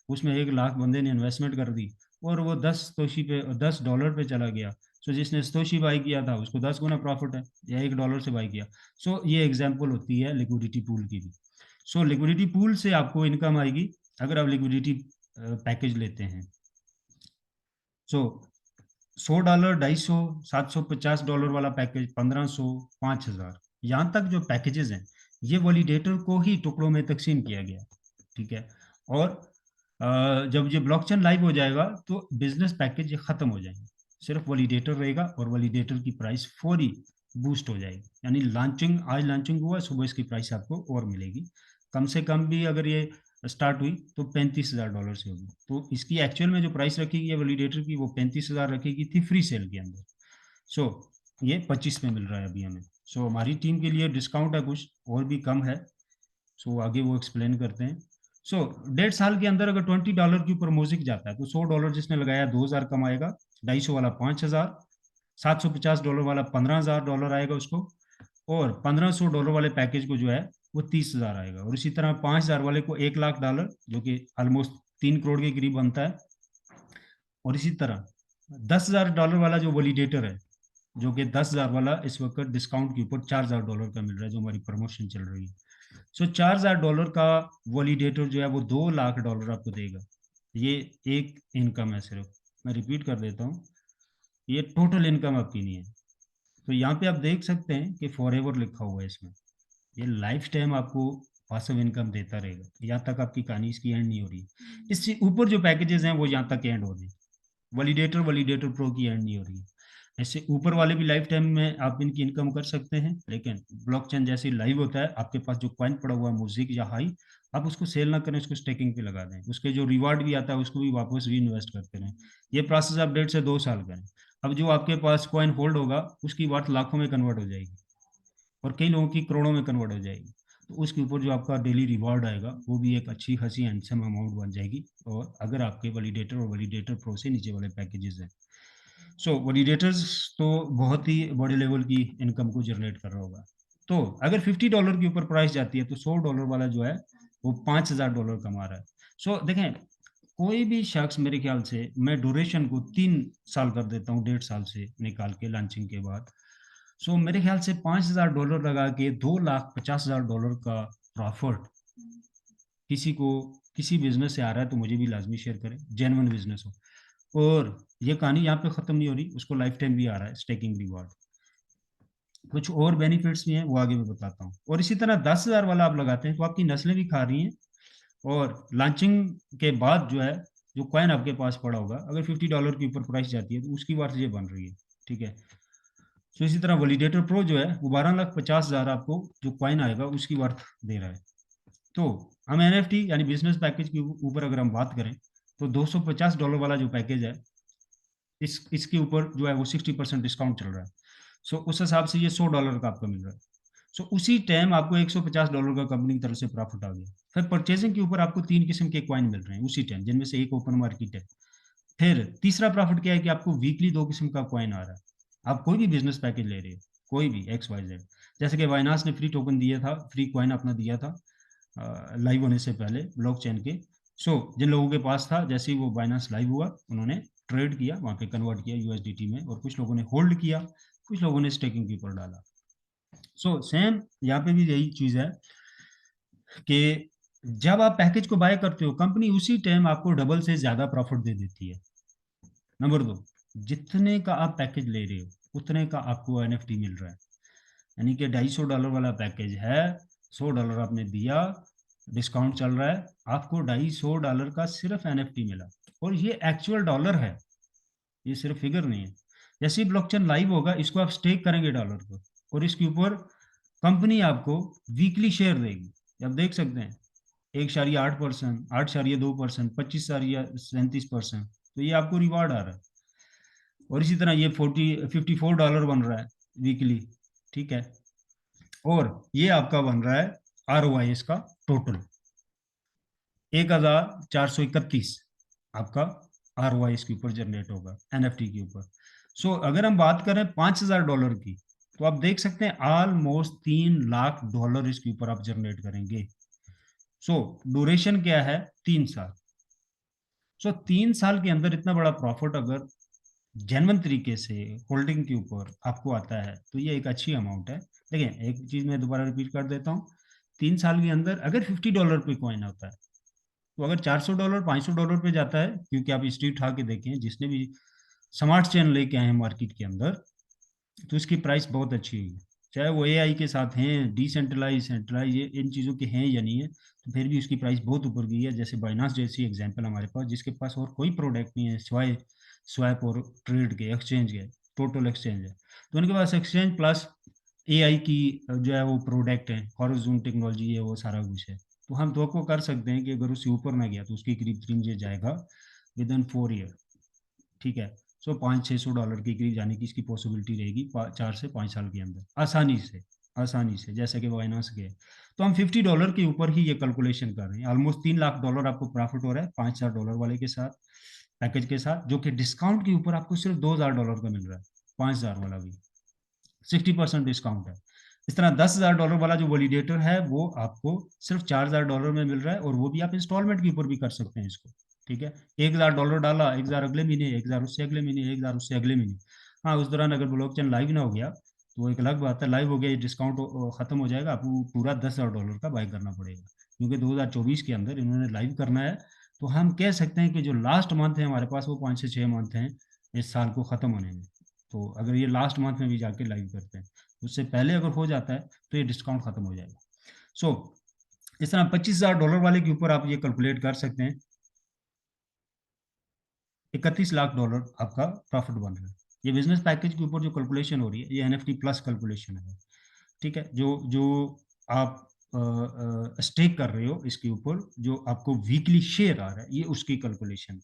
[SPEAKER 2] उसमें 1 लाख बंदे ने इन्वेस्टमेंट कर दी और वो 10 तोशी पे, $10 पे चला गया। सो जिसने तोशी बाई किया था उसको 10 गुना प्रॉफिट है, या $1 से बाई किया। सो ये एग्जाम्पल होती है लिक्विडिटी पूल की भी। सो लिक्विडिटी पूल से आपको इनकम आएगी अगर आप लिक्विडिटी पैकेज लेते हैं। सो $100, 250, $750 वाला पैकेज, 1500, 5000, यहाँ तक जो पैकेजेस हैं ये वैलिडेटर को ही टुकड़ों में तकसीम किया गया। ठीक है, और जब ये ब्लॉकचेन लाइव हो जाएगा तो बिजनेस पैकेज ये खत्म हो जाएंगे, सिर्फ वैलिडेटर रहेगा और वैलिडेटर की प्राइस फौरी बूस्ट हो जाएगी। यानी लॉन्चिंग, आज लॉन्चिंग हुआ, सुबह इसकी प्राइस आपको और मिलेगी। कम से कम भी अगर ये स्टार्ट हुई तो $35,000 से होगी। तो इसकी एक्चुअल में जो प्राइस रखेगी है वैलिडेटर की वो 35,000 रखेगी थी फ्री सेल के अंदर। सो ये 25 में मिल रहा है अभी हमें। सो हमारी टीम के लिए डिस्काउंट है, कुछ और भी कम है। सो आगे वो एक्सप्लेन करते हैं। सो 1.5 साल के अंदर अगर $20 के ऊपर म्यूजिक जाता है तो $100 जिसने लगाया 2,000 कमाएगा, 250 वाला 5,000, $750 वाला $15,000 आएगा उसको, और $1,500 वाले पैकेज को जो है वो 30,000 आएगा। और इसी तरह 5,000 वाले को $1,00,000, जो कि ऑलमोस्ट 3 करोड़ के करीब बनता है। और इसी तरह $10,000 वाला जो वैलिडेटर है, जो कि 10,000 वाला इस वक्त डिस्काउंट के ऊपर $4,000 का मिल रहा है, जो हमारी प्रमोशन चल रही है। सो $4,000 का वैलिडेटर जो है वो $2,00,000 आपको देगा। ये एक इनकम है सिर्फ, मैं रिपीट कर देता हूँ, ये टोटल इनकम आपकी नहीं है। तो यहाँ पे आप देख सकते हैं कि फॉर एवर लिखा हुआ है इसमें, ये लाइफ टाइम आपको पासिव इनकम देता रहेगा, यहाँ तक आपकी कहानी इसकी एंड नहीं हो रही है। इससे ऊपर जो पैकेजेस हैं वो यहाँ तक एंड हो रहे हैं, वैलिडेटर वैलिडेटर प्रो की एंड नहीं हो रही है। ऐसे ऊपर वाले भी लाइफ टाइम में आप इनकी इनकम कर सकते हैं, लेकिन ब्लॉकचेन जैसे लाइव होता है, आपके पास जो कॉइन पड़ा हुआ है म्यूजिक या हाई, आप उसको सेल ना करें, उसको स्टेकिंग पे लगा दें, उसके जो रिवार्ड भी आता है उसको भी वापस री इन्वेस्ट करते रहें। ये प्रोसेस आप 1.5 से 2 साल करें। अब जो आपके पास कॉइन होल्ड होगा उसकी वर्थ लाखों में कन्वर्ट हो जाएगी, और कई लोगों की करोड़ों में कन्वर्ट हो जाएगी। तो उसके ऊपर जो आपका डेली रिवॉर्ड आएगा वो भी एक अच्छी खासी हैंडसम अमाउंट बन जाएगी, और अगर आपके वैलिडेटर और वैलिडेटर प्रो से नीचे वाले पैकेजेस हैं। सो वैलिडेटर्स तो बहुत ही बड़े लेवल की इनकम को जनरेट कर रहा होगा। तो अगर $50 के ऊपर प्राइस जाती है तो $100 वाला जो है वो $5,000 कमा रहा है। सो देखें, कोई भी शख्स, मेरे ख्याल से मैं ड्यूरेशन को 3 साल कर देता हूँ, 1.5 साल से निकाल के लॉन्चिंग के बाद। सो मेरे ख्याल से $5,000 लगा के $2,50,000 का प्रॉफिट किसी को किसी बिजनेस से आ रहा है तो मुझे भी लाजमी शेयर करें, जेन्युइन बिजनेस हो। और ये कहानी यहाँ पे खत्म नहीं हो रही, उसको लाइफ टाइम भी आ रहा है स्टेकिंग रिवॉर्ड। कुछ और बेनिफिट्स भी हैं वो आगे मैं बताता हूँ। और इसी तरह 10,000 वाला आप लगाते हैं तो आपकी नस्लें भी खा रही हैं, और लॉन्चिंग के बाद जो है जो कॉइन आपके पास पड़ा होगा, अगर $50 के ऊपर प्राइस जाती है तो उसकी वर्थ ये बन रही है। ठीक है, तो इसी तरह वैलिडेटर प्रो जो है वो 12,50,000 आपको जो कॉइन आएगा उसकी वर्थ दे रहा है। तो हम एनएफटी यानी बिजनेस पैकेज के ऊपर अगर हम बात करें तो $250 वाला जो पैकेज है, इसके ऊपर जो है वो 60% डिस्काउंट चल रहा है। सो उस हिसाब से ये $100 का आपको मिल रहा है। सो उसी टाइम आपको $150 का कंपनी की तरफ से प्रॉफिट आ गया। फिर परचेजिंग के ऊपर आपको 3 किस्म के कॉइन मिल रहे हैं उसी टाइम, जिनमें से एक ओपन मार्केट है। फिर तीसरा प्रॉफिट क्या है कि आपको वीकली 2 किस्म का कॉइन आ रहा है। आप कोई भी बिजनेस पैकेज ले रहे हो, कोई भी XYZ, जैसे कि बाइनांस ने फ्री टोकन दिया था, फ्री कॉइन अपना दिया था लाइव होने से पहले ब्लॉकचेन के। सो जिन लोगों के पास था, जैसे ही वो बाइनांस लाइव हुआ, उन्होंने ट्रेड किया, वहां पे कन्वर्ट किया USDT में, और कुछ लोगों ने होल्ड किया, कुछ लोगों ने स्टेकिंग के ऊपर डाला। सो सेम यहाँ पे भी यही चीज है कि जब आप पैकेज को बाय करते हो, कंपनी उसी टाइम आपको डबल से ज्यादा प्रॉफिट दे देती है। नंबर 2, जितने का आप पैकेज ले रहे हो उतने का आपको NFT मिल रहा है। यानी कि $250 वाला पैकेज है, $100 आपने दिया, डिस्काउंट चल रहा है, आपको $250 का सिर्फ NFT मिला। और ये एक्चुअल डॉलर है, ये सिर्फ फिगर नहीं है। जैसे ही ब्लॉकचेन लाइव होगा, इसको आप स्टेक करेंगे डॉलर को, और इसके ऊपर कंपनी आपको वीकली शेयर देगी। आप देख सकते हैं 1.8%, 8.2%, 25.37%, तो ये आपको रिवार्ड आ रहा है। और इसी तरह ये $54 बन रहा है वीकली, ठीक है। और ये आपका बन रहा है ROI का टोटल 1431 आपका ROI इसके ऊपर जनरेट होगा NFT के ऊपर। सो अगर हम बात करें $5000 की, तो आप देख सकते हैं ऑलमोस्ट $3 लाख इसके ऊपर आप जनरेट करेंगे। सो ड्यूरेशन क्या है? 3 साल। सो 3 साल के अंदर इतना बड़ा प्रॉफिट अगर जेन्युइन तरीके से होल्डिंग के ऊपर आपको आता है, तो ये एक अच्छी अमाउंट है। देखिए, एक चीज मैं दोबारा रिपीट कर देता हूँ, 3 साल के अंदर अगर $50 पे कॉइन होता है, तो अगर $400 $500 पे जाता है, क्योंकि आप हिस्ट्री उठा के देखें, जिसने भी स्मार्ट चेन लेके आए हैं मार्केट के अंदर, तो इसकी प्राइस बहुत अच्छी हुई है। चाहे वो AI के साथ हैं, डिसेंट्रलाइज सेंट्रलाइज, ये इन चीज़ों के हैं या नहीं है, तो फिर भी उसकी प्राइस बहुत ऊपर गई है। जैसे बाइनांस जैसी एग्जांपल हमारे पास, जिसके पास और कोई प्रोडक्ट नहीं है सिवाय स्वैप और ट्रेड के, एक्सचेंज के, टोटल एक्सचेंज है, तो उनके पास एक्सचेंज प्लस AI की जो है वो प्रोडक्ट है, हॉरिज़ॉन्टल टेक्नोलॉजी है, वो सारा कुछ है। तो हम तो को कर सकते हैं कि अगर उससे ऊपर ना गया, तो उसकी करीब 3 जाएगा विद इन 4 ईयर, ठीक है। सो $500-600 के करीब जाने की इसकी पॉसिबिलिटी रहेगी 4 से 5 साल के अंदर, आसानी से, आसानी से, जैसे कि बाइनांस के। तो हम $50 के ऊपर ही ये कैलकुलेशन कर रहे हैं। ऑलमोस्ट $3 लाख आपको प्रॉफिट हो रहा है $5000 वाले के साथ, पैकेज के साथ, जो कि डिस्काउंट के ऊपर आपको सिर्फ $2000 का मिल रहा है। 5000 वाला भी 60% डिस्काउंट है। इस तरह $10,000 वाला जो वैलिडेटर है, वो आपको सिर्फ $4000 में मिल रहा है, और वो भी आप इंस्टॉलमेंट के ऊपर भी कर सकते हैं इसको, ठीक है। $1000 डाला, 1000 अगले महीने, 1000 उससे अगले महीने, 1000 उससे अगले महीने। हाँ, उस दौरान अगर ब्लॉकचेन लाइव ना हो गया, तो एक अलग बात है। लाइव हो गया, ये डिस्काउंट खत्म हो जाएगा, आपको पूरा $10,000 का बाय करना पड़ेगा, क्योंकि 2024 के अंदर इन्होंने लाइव करना है। तो हम कह सकते हैं कि जो लास्ट मंथ है हमारे पास, वो 5 से 6 मंथ हैं इस साल को खत्म होने में। तो अगर ये लास्ट मंथ में भी जाके लाइव करते हैं, उससे पहले अगर हो जाता है, तो ये डिस्काउंट खत्म हो जाएगा। सो इस तरह $25,000 वाले के ऊपर आप ये कैलकुलेट कर सकते हैं, $31 लाख आपका प्रॉफिट बन रहा है। ये बिजनेस पैकेज के ऊपर जो कैलकुलेशन हो रही है, ये NFT प्लस कैलकुलेशन है, ठीक है। जो जो आप स्टेक कर रहे हो, इसके ऊपर जो आपको वीकली शेयर आ रहा है, ये उसकी कैलकुलेशन है।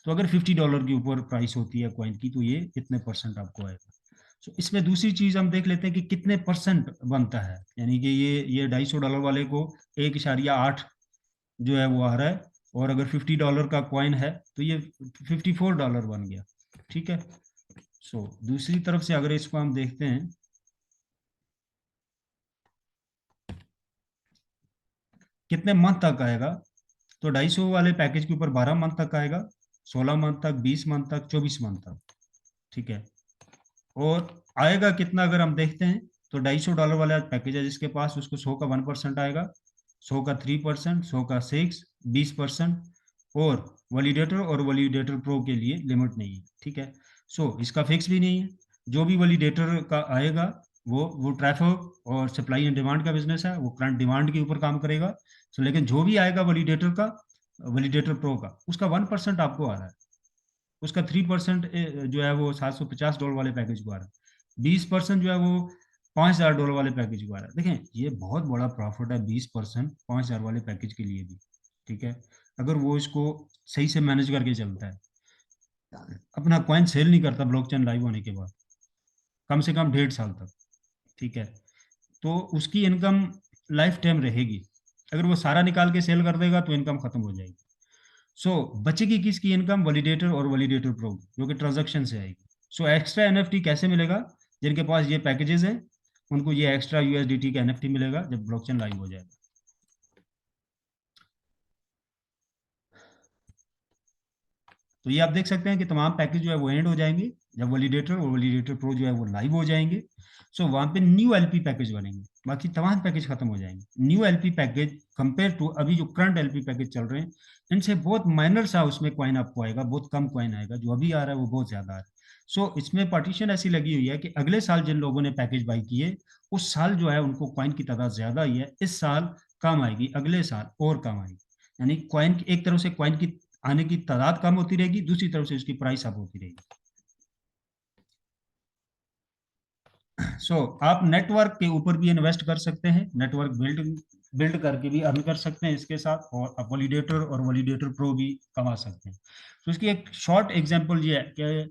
[SPEAKER 2] तो अगर $50 के ऊपर प्राइस होती है कॉइन की, तो ये इतने परसेंट आपको आएगा। तो इसमें दूसरी चीज हम देख लेते हैं कि कितने परसेंट बनता है। यानी कि ये $250 वाले को 1.8 जो है वो आ रहा है, और अगर $50 का कॉइन है, तो ये $54 बन गया, ठीक है। सो दूसरी तरफ से अगर इसको हम देखते हैं, कितने मंथ तक आएगा, तो 250 वाले पैकेज के ऊपर 12 मंथ तक आएगा, 16 मंथ तक, 20 मंथ तक, 24 मंथ तक, ठीक है। और आएगा कितना अगर हम देखते हैं, तो $250 वाला पैकेज है जिसके पास, उसको 100 का 1% आएगा, 100 का 3%, 100 का 20%। और वैलिडेटर और वैलिडेटर प्रो के लिए लिमिट नहीं है, ठीक है। सो इसका फिक्स भी नहीं है, जो भी वैलिडेटर का आएगा, वो ट्रैफिक और सप्लाई एंड डिमांड का बिजनेस है, वो करंट डिमांड के ऊपर काम करेगा। सो लेकिन जो भी आएगा वैलिडेटर का, वैलिडेटर प्रो का, उसका 1% आपको आ रहा है, उसका 3% जो है वो $750 वाले पैकेज को आ रहा है, 20% जो है वो $5000 वाले पैकेज को आ रहा है। देखें, ये बहुत बड़ा प्रॉफिट है, 20% 5000 वाले पैकेज के लिए भी, ठीक है। अगर वो इसको सही से मैनेज करके चलता है, अपना कॉइन सेल नहीं करता ब्लॉकचेन लाइव होने के बाद, कम से कम 1.5 साल तक, ठीक है, तो उसकी इनकम लाइफ टाइम रहेगी। अगर वो सारा निकाल के सेल कर देगा, तो इनकम खत्म हो जाएगी। सो बचेगी किसकी इनकम? वैलिडेटर और वैलिडेटर प्रो, जो कि ट्रांजैक्शन से आएगी। सो एक्स्ट्रा एनएफटी कैसे मिलेगा? जिनके पास ये पैकेजेस हैं उनको ये एक्स्ट्रा यूएसडीटी का एनएफटी मिलेगा जब ब्लॉकचेन लाइव हो जाएगा। तो ये आप देख सकते हैं कि तमाम पैकेज जो है वो एंड हो जाएंगे जब वैलिडेटर और वैलिडेटर प्रो जो है वो लाइव हो जाएंगे। सो वहां पे न्यू एलपी पैकेज बनेंगे, बाकी तमाम पैकेज खत्म हो जाएंगे। New LP package compare to अभी जो करंट एलपी पैकेज चल रहे हैं, इनसे बहुत माइनर सा उसमें कॉइन आपको आएगा, बहुत कम कॉइन आएगा। जो अभी आ रहा है वो बहुत ज्यादा आ रहा है। सो इसमें पार्टीशन ऐसी लगी हुई है कि अगले साल जिन लोगों ने पैकेज बाई किए उस साल जो है उनको कॉइन की तादाद ज्यादा आई है, इस साल कम आएगी, अगले साल और कम आएगी। यानी कॉइन एक तरफ से कॉइन की आने की तादाद कम होती रहेगी, दूसरी तरफ से उसकी प्राइस अप होती रहेगी। सो आप नेटवर्क के ऊपर भी इन्वेस्ट कर सकते हैं, नेटवर्क बिल्ड बिल्ड करके भी अर्न कर सकते हैं इसके साथ, और आप वैलिडेटर और वैलिडेटर प्रो भी कमा सकते हैं। तो इसकी एक शॉर्ट एग्जांपल ये है कि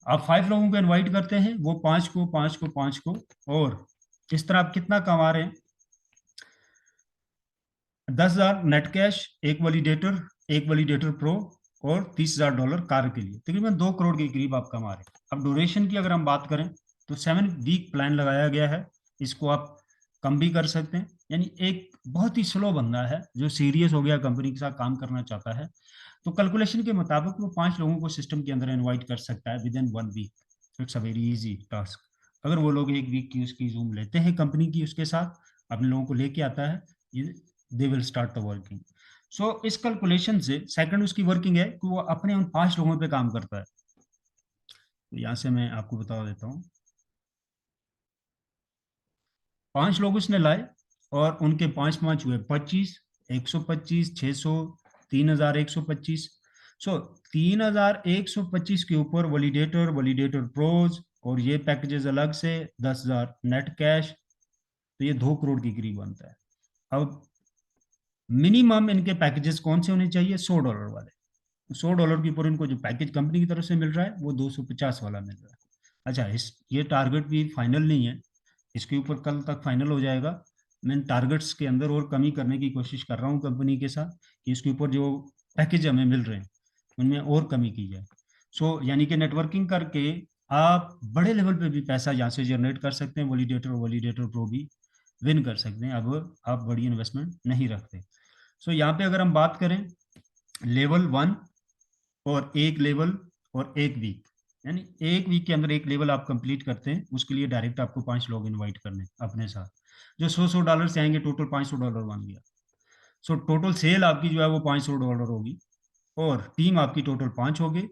[SPEAKER 2] आप 5 लोगों को इनवाइट करते हैं, वो 5 को 5 को 5 को, और इस तरह आप कितना कमा रहे हैं? 10,000 नेट कैश, एक वैलिडेटर प्रो, और $30,000 कार के लिए, तकरीबन 2 करोड़ के करीब आप कमा रहे हैं। अब ड्यूरेशन की अगर हम बात करें तो 7 वीक प्लान लगाया गया है। इसको आप कम भी कर सकते हैं, यानी एक बहुत ही स्लो बंदा है जो सीरियस हो गया, कंपनी के साथ काम करना चाहता है, तो कैलकुलेशन के मुताबिक वो 5 लोगों को सिस्टम के अंदर इनवाइट कर सकता है within 1 week. It's a very easy task. अगर वो लोग 1 वीक की उसकी जूम लेते हैं कंपनी की, उसके साथ अपने लोगों को लेके आता है, they will start the working. So इस कैलकुलेशन से सेकंड उसकी वर्किंग है कि वो अपने उन 5 लोगों पे काम करता है। तो यहाँ से मैं आपको बता देता हूँ, 5 लोग उसने लाए और उनके 5 5 हुए 25, 125, 600, 3,125। सो 3,125 के ऊपर वैलिडेटर, वैलिडेटर प्रोज और ये पैकेजेस अलग से 10,000 नेट कैश, तो ये 2 करोड़ के करीब बनता है। अब मिनिमम इनके पैकेजेस कौन से होने चाहिए? $100 वाले। $100 के ऊपर इनको जो पैकेज कंपनी की तरफ से मिल रहा है वो 250 वाला मिल रहा है। अच्छा, इस ये टारगेट भी फाइनल नहीं है, इसके ऊपर कल तक फाइनल हो जाएगा। मैं टारगेट्स के अंदर और कमी करने की कोशिश कर रहा हूँ कंपनी के साथ कि इसके ऊपर जो पैकेज हमें मिल रहे हैं उनमें और कमी की जाए। सो यानी कि नेटवर्किंग करके आप बड़े लेवल पे भी पैसा यहाँ से जनरेट कर सकते हैं, वैलिडेटर और वैलिडेटर प्रो भी विन कर सकते हैं। अब आप बड़ी इन्वेस्टमेंट नहीं रखते। सो यहाँ पे अगर हम बात करें लेवल 1 और एक लेवल और 1 वीक, यानी 1 वीक के अंदर एक लेवल आप कंप्लीट करते हैं, उसके लिए डायरेक्ट आपको 5 लोग इनवाइट करने अपने साथ, जो $100 से आएंगे, टोटल $500 बन गया। सो टोटल सेल आपकी जो है वो $500 होगी, और टीम आपकी टोटल 5 होगी।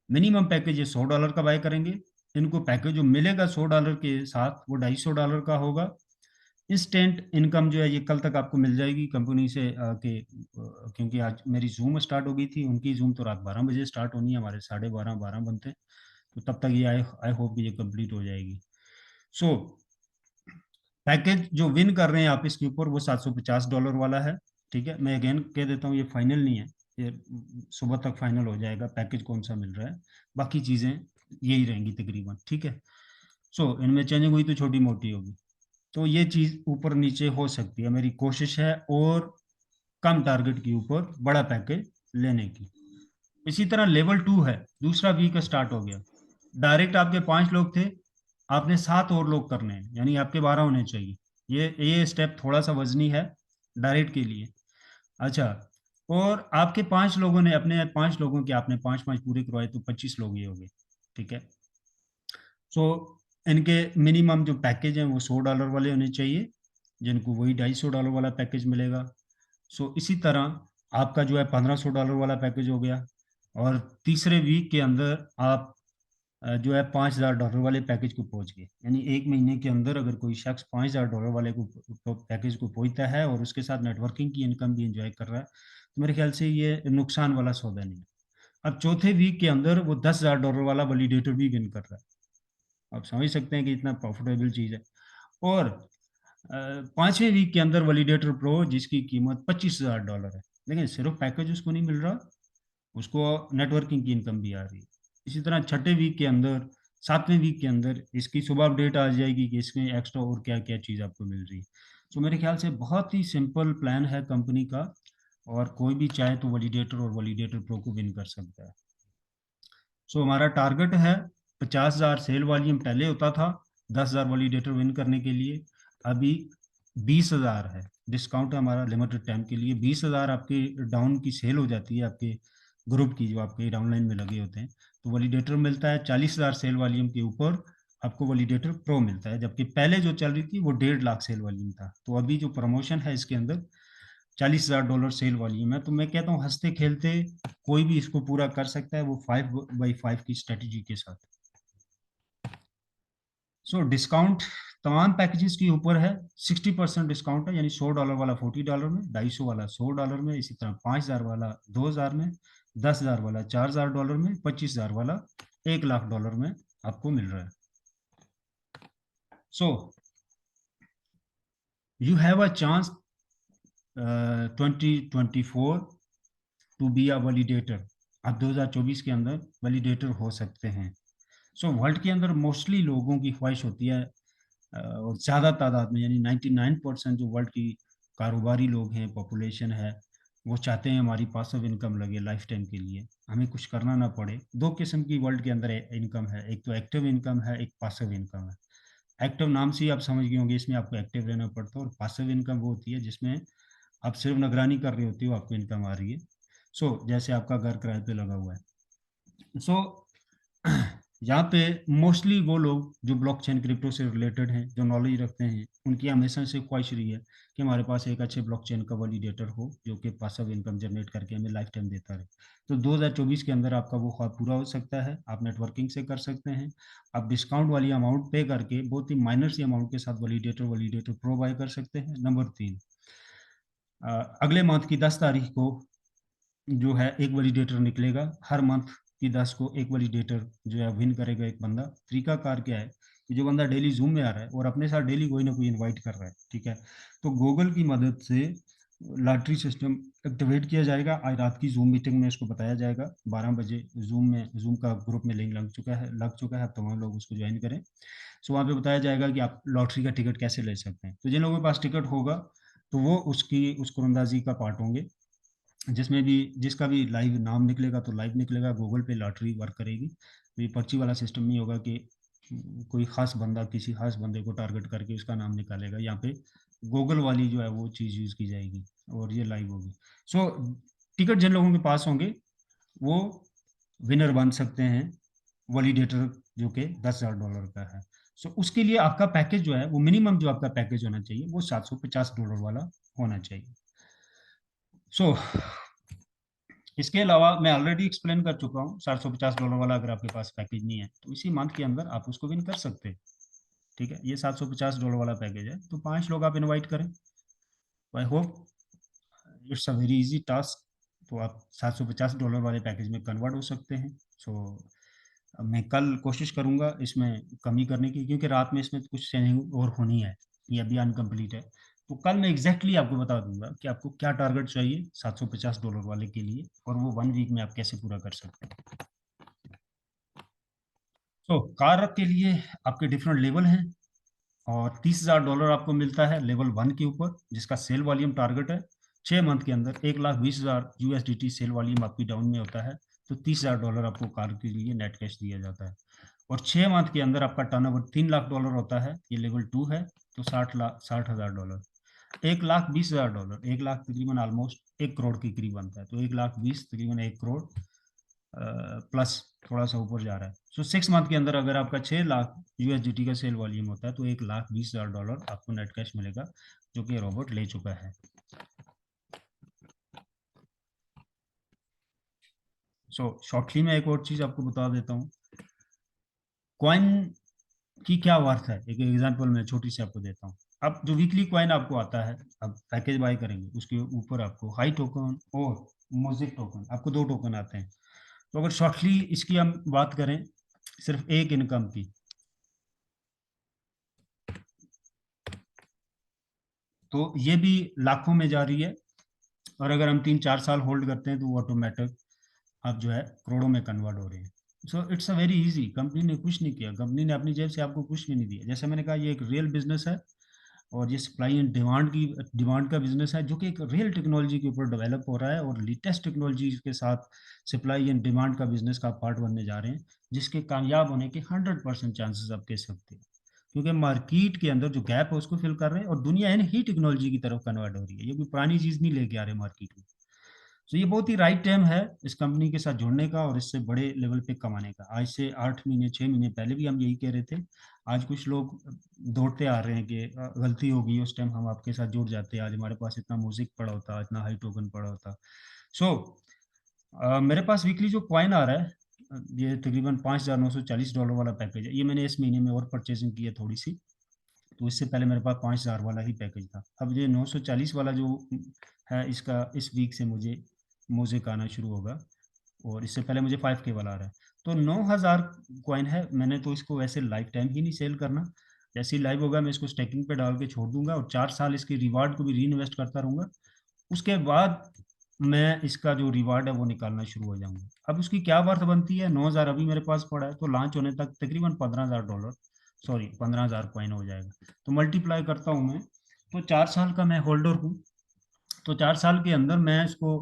[SPEAKER 2] मिनिमम पैकेज ये $100 का बाय करेंगे। इनको पैकेज जो मिलेगा $100 के साथ वो $250 का होगा। इंस्टेंट इनकम जो है ये कल तक आपको मिल जाएगी कंपनी से क्योंकि आज मेरी जूम स्टार्ट हो गई थी, उनकी जूम तो रात 12 बजे स्टार्ट होनी है, हमारे 12:30 बनते हैं, तो तब तक ये आई होप कि ये कंप्लीट हो जाएगी। सो पैकेज जो विन कर रहे हैं आप इसके ऊपर वो $750 वाला है। ठीक है, मैं अगेन कह देता हूँ ये फाइनल नहीं है, ये सुबह तक फाइनल हो जाएगा पैकेज कौन सा मिल रहा है, बाकी चीज़ें यही रहेंगी तकरीबन। ठीक है, सो इनमें चेंजिंग हुई तो छोटी मोटी होगी, तो ये चीज ऊपर नीचे हो सकती है। मेरी कोशिश है और कम टारगेट के ऊपर बड़ा पैकेज लेने की। इसी तरह लेवल 2 है, दूसरा वीक स्टार्ट हो गया। डायरेक्ट आपके 5 लोग थे, आपने 7 और लोग करने हैं, यानी आपके 12 होने चाहिए। ये स्टेप थोड़ा सा वजनी है डायरेक्ट के लिए। अच्छा, और आपके 5 लोगों ने अपने 5 लोगों के आपने 5 5 पूरे करवाए तो 25 लोग ये हो गए। ठीक है, सो इनके मिनिमम जो पैकेज हैं वो $100 वाले होने चाहिए, जिनको वही $250 वाला पैकेज मिलेगा। सो इसी तरह आपका जो है $1,500 वाला पैकेज हो गया, और तीसरे वीक के अंदर आप जो है $5,000 वाले पैकेज को पहुंच गए। यानी 1 महीने के अंदर अगर कोई शख्स $5,000 वाले को पैकेज को पहुंचता है और उसके साथ नेटवर्किंग की इनकम भी इंजॉय कर रहा है, तो मेरे ख्याल से ये नुकसान वाला सौदा नहीं है। अब चौथे वीक के अंदर वो $10,000 वाला वैलिडेटर भी विन कर रहा है। आप समझ सकते हैं कि इतना प्रॉफिटेबल चीज़ है। और 5वें वीक के अंदर वैलिडेटर प्रो जिसकी कीमत $25,000 है, लेकिन सिर्फ पैकेज उसको नहीं मिल रहा, उसको नेटवर्किंग की इनकम भी आ रही है। इसी तरह छठे वीक के अंदर, 7वें वीक के अंदर इसकी सुबह अपडेट आ जाएगी कि इसमें एक्स्ट्रा और क्या क्या चीज़ आपको मिल रही है। तो मेरे ख्याल से बहुत ही सिंपल प्लान है कंपनी का, और कोई भी चाहे तो वैलिडेटर और वैलिडेटर प्रो को विन कर सकता है। सो हमारा टारगेट है 50,000 सेल वॉल्यूम पहले होता था 10,000 वैलिडेटर विन करने के लिए, अभी 20,000 है। डिस्काउंट है हमारा लिमिटेड टाइम के लिए। 20,000 आपके डाउन की सेल हो जाती है आपके ग्रुप की, जो आपके डाउनलाइन में लगे होते हैं, तो वैलिडेटर मिलता है। 40,000 सेल वॉल्यूम के ऊपर आपको वैलिडेटर प्रो मिलता है, जबकि पहले जो चल रही थी वो 1.5 लाख सेल वॉल्यूम था। तो अभी जो प्रमोशन है इसके अंदर $40,000 सेल वॉल्यूम है। तो मैं कहता हूँ हंसते खेलते कोई भी इसको पूरा कर सकता है, वो 5x5 की स्ट्रेटेजी के साथ। सो डिस्काउंट तमाम पैकेजेस के ऊपर है। 60% डिस्काउंट है, यानी $100 वाला $40 में, 250 वाला $100 में, इसी तरह 5,000 वाला 2,000 में, 10,000 वाला $4,000 में, 25,000 वाला $1,00,000 में आपको मिल रहा है। So you have a chance 2024 to be a validator. आप 2024 के अंदर वैलिडेटर हो सकते हैं। सो वर्ल्ड के अंदर मोस्टली लोगों की ख्वाहिश होती है, और ज़्यादा तादाद में, यानी 99% जो वर्ल्ड की कारोबारी लोग हैं, पॉपुलेशन है, वो चाहते हैं हमारी पासिव इनकम लगे लाइफ टाइम के लिए, हमें कुछ करना ना पड़े। दो किस्म की वर्ल्ड के अंदर इनकम है, एक तो एक्टिव इनकम है, एक पासिव इनकम है। एक्टिव नाम से ही आप समझ गए होंगे, इसमें आपको एक्टिव रहना पड़ता है। और पासिव इनकम वो होती है जिसमें आप सिर्फ निगरानी कर रही होती हो, आपको इनकम आ रही है। सो जैसे आपका घर किराए पे लगा हुआ है। सो यहाँ पे मोस्टली वो लोग जो ब्लॉकचेन क्रिप्टो से रिलेटेड हैं, जो नॉलेज रखते हैं, उनकी हमेशा से ख्वाहिश रही है कि हमारे पास एक अच्छे ब्लॉकचेन का वैलिडेटर हो जो कि पासिव इनकम जनरेट करके हमें लाइफ टाइम देता रहे। तो 2024 के अंदर आपका वो ख्वाब पूरा हो सकता है। आप नेटवर्किंग से कर सकते हैं, आप डिस्काउंट वाली अमाउंट पे करके बहुत ही माइनर सी अमाउंट के साथ वैलिडेटर प्रो बाय कर सकते हैं। नंबर 3, अगले मंथ की 10 तारीख को जो है एक वैलिडेटर निकलेगा। हर मंथ की 10 को एक वैलिडेटर जो है विन करेगा एक बंदा। तरीका कार क्या है कि जो बंदा डेली जूम में आ रहा है और अपने साथ डेली कोई ना कोई इनवाइट कर रहा है, ठीक है, तो गूगल की मदद से लॉटरी सिस्टम एक्टिवेट किया जाएगा। आज रात की जूम मीटिंग में इसको बताया जाएगा 12 बजे। जूम का ग्रुप में लिंक लग चुका है, अब तमाम लोग उसको ज्वाइन करें। सो वहाँ पे बताया जाएगा कि आप लॉटरी का टिकट कैसे ले सकते हैं। तो जिन लोगों के पास टिकट होगा तो वो उस कुरंदाजी का पार्ट होंगे, जिसमें भी जिसका भी लाइव नाम निकलेगा तो लाइव निकलेगा, गूगल पे लॉटरी वर्क करेगी। तो ये पर्ची वाला सिस्टम नहीं होगा कि कोई खास बंदा किसी खास बंदे को टारगेट करके उसका नाम निकालेगा। यहाँ पे गूगल वाली जो है वो चीज़ यूज़ की जाएगी और ये लाइव होगी। सो टिकट जिन लोगों के पास होंगे वो विनर बन सकते हैं वैलिडेटर, जो कि $10,000 का है। सो उसके लिए आपका पैकेज जो है वो मिनिमम जो आपका पैकेज होना चाहिए वो $750 वाला होना चाहिए। सो इसके अलावा मैं ऑलरेडी एक्सप्लेन कर चुका हूँ, $750 वाला अगर आपके पास पैकेज नहीं है तो इसी मंथ के अंदर आप उसको विन कर सकते हैं। ठीक है, ये $750 वाला पैकेज है, तो 5 लोग आप इनवाइट करें। I hope it's a very easy task. तो आप $750 वाले पैकेज में कन्वर्ट हो सकते हैं। सो मैं कल कोशिश करूंगा इसमें कमी करने की, क्योंकि रात में इसमें कुछ सेटिंग और होनी है, ये अभी अनकम्प्लीट है। तो कल मैं एग्जैक्टली आपको बता दूंगा कि आपको क्या टारगेट चाहिए $750 वाले के लिए, और वो 1 वीक में आप कैसे पूरा कर सकते हैं। तो कार के लिए आपके डिफरेंट लेवल हैं, और $30,000 आपको मिलता है लेवल 1 के ऊपर, जिसका सेल वॉल्यूम टारगेट है 6 मंथ के अंदर 1,20,000 USDT सेल वॉल्यूम आपकी डाउन में होता है। तो $30,000 आपको कार के लिए नेट कैश दिया जाता है। और 6 मंथ के अंदर आपका टर्नओवर $3,00,000 होता है, ये लेवल 2 है। तो 60,000 $1,20,000, 1,00,000 तकरीबन ऑलमोस्ट 1 करोड़ के करीब बनता है। तो 1,20,000 तकरीबन 1 करोड़ प्लस थोड़ा सा ऊपर जा रहा है। सो 6 मंथ के अंदर अगर आपका 6 लाख USDT का सेल वॉल्यूम होता है तो $1,20,000 आपको नेट कैश मिलेगा, जो कि रॉबर्ट ले चुका है। सो शॉर्टली मैं एक और चीज आपको बता देता हूँ, कॉइन की क्या वर्थ है। एक एग्जांपल मैं छोटी सी आपको देता हूँ। अब जो वीकली कॉइन आपको आता है, अब पैकेज बाय करेंगे उसके ऊपर आपको हाई टोकन और म्यूजिक टोकन, आपको 2 टोकन आते हैं। तो अगर शॉर्टली इसकी हम बात करें सिर्फ एक इनकम की, तो ये भी लाखों में जा रही है। और अगर हम 3-4 साल होल्ड करते हैं तो वो ऑटोमेटिक आप जो है करोड़ों में कन्वर्ट हो रहे हैं। So it's a very easy. Company ने कुछ नहीं किया, कंपनी ने अपनी जेब से आपको कुछ भी नहीं दिया। जैसे मैंने कहा ये एक रियल बिजनेस है, और ये सप्लाई एंड डिमांड का बिजनेस है, जो कि एक रियल टेक्नोलॉजी के ऊपर डेवलप हो रहा है, और लेटेस्ट टेक्नोलॉजी के साथ सप्लाई एंड डिमांड का बिजनेस का पार्ट बनने जा रहे हैं, जिसके कामयाब होने के 100% चांसेस आप कह सकते हैं, क्योंकि मार्केट के अंदर जो गैप है उसको फिल कर रहे हैं, और दुनिया इन ही टेक्नोलॉजी की तरफ कन्वर्ट हो रही है, ये कोई पुरानी चीज नहीं लेके आ रहे मार्केट में। तो ये बहुत ही राइट टाइम है इस कंपनी के साथ जुड़ने का और इससे बड़े लेवल पे कमाने का। आज से 8 महीने 6 महीने पहले भी हम यही कह रहे थे। आज कुछ लोग दौड़ते आ रहे हैं कि गलती होगी, उस टाइम हम आपके साथ जुड़ जाते, आज हमारे पास इतना म्यूजिक पड़ा होता, इतना हाई टोकन पड़ा होता। सो मेरे पास वीकली जो कॉइन आ रहा है, ये तकरीबन $5,940 वाला पैकेज है। ये मैंने इस महीने में और परचेजिंग की है थोड़ी सी, तो इससे पहले मेरे पास 5,000 वाला ही पैकेज था। अब ये 940 वाला जो है, इसका इस वीक से मुझे म्यूजिक आना शुरू होगा, और इससे पहले मुझे 5K वाला आ रहा है। तो 9,000 कॉइन है, मैंने तो इसको वैसे लाइफ टाइम ही नहीं सेल करना। जैसे ही लाइव होगा मैं इसको स्टेकिंग पे डाल के छोड़ दूंगा, और 4 साल इसके रिवार्ड को भी री इन्वेस्ट करता रहूंगा। उसके बाद मैं इसका जो रिवार्ड है वो निकालना शुरू हो जाऊंगा। अब उसकी क्या वर्थ बनती है, 9,000 अभी मेरे पास पड़ा है, तो लॉन्च होने तक तकरीबन $15,000, सॉरी 15,000 कॉइन हो जाएगा। तो मल्टीप्लाई करता हूँ मैं, तो 4 साल का मैं होल्डर हूँ। तो 4 साल के अंदर मैं इसको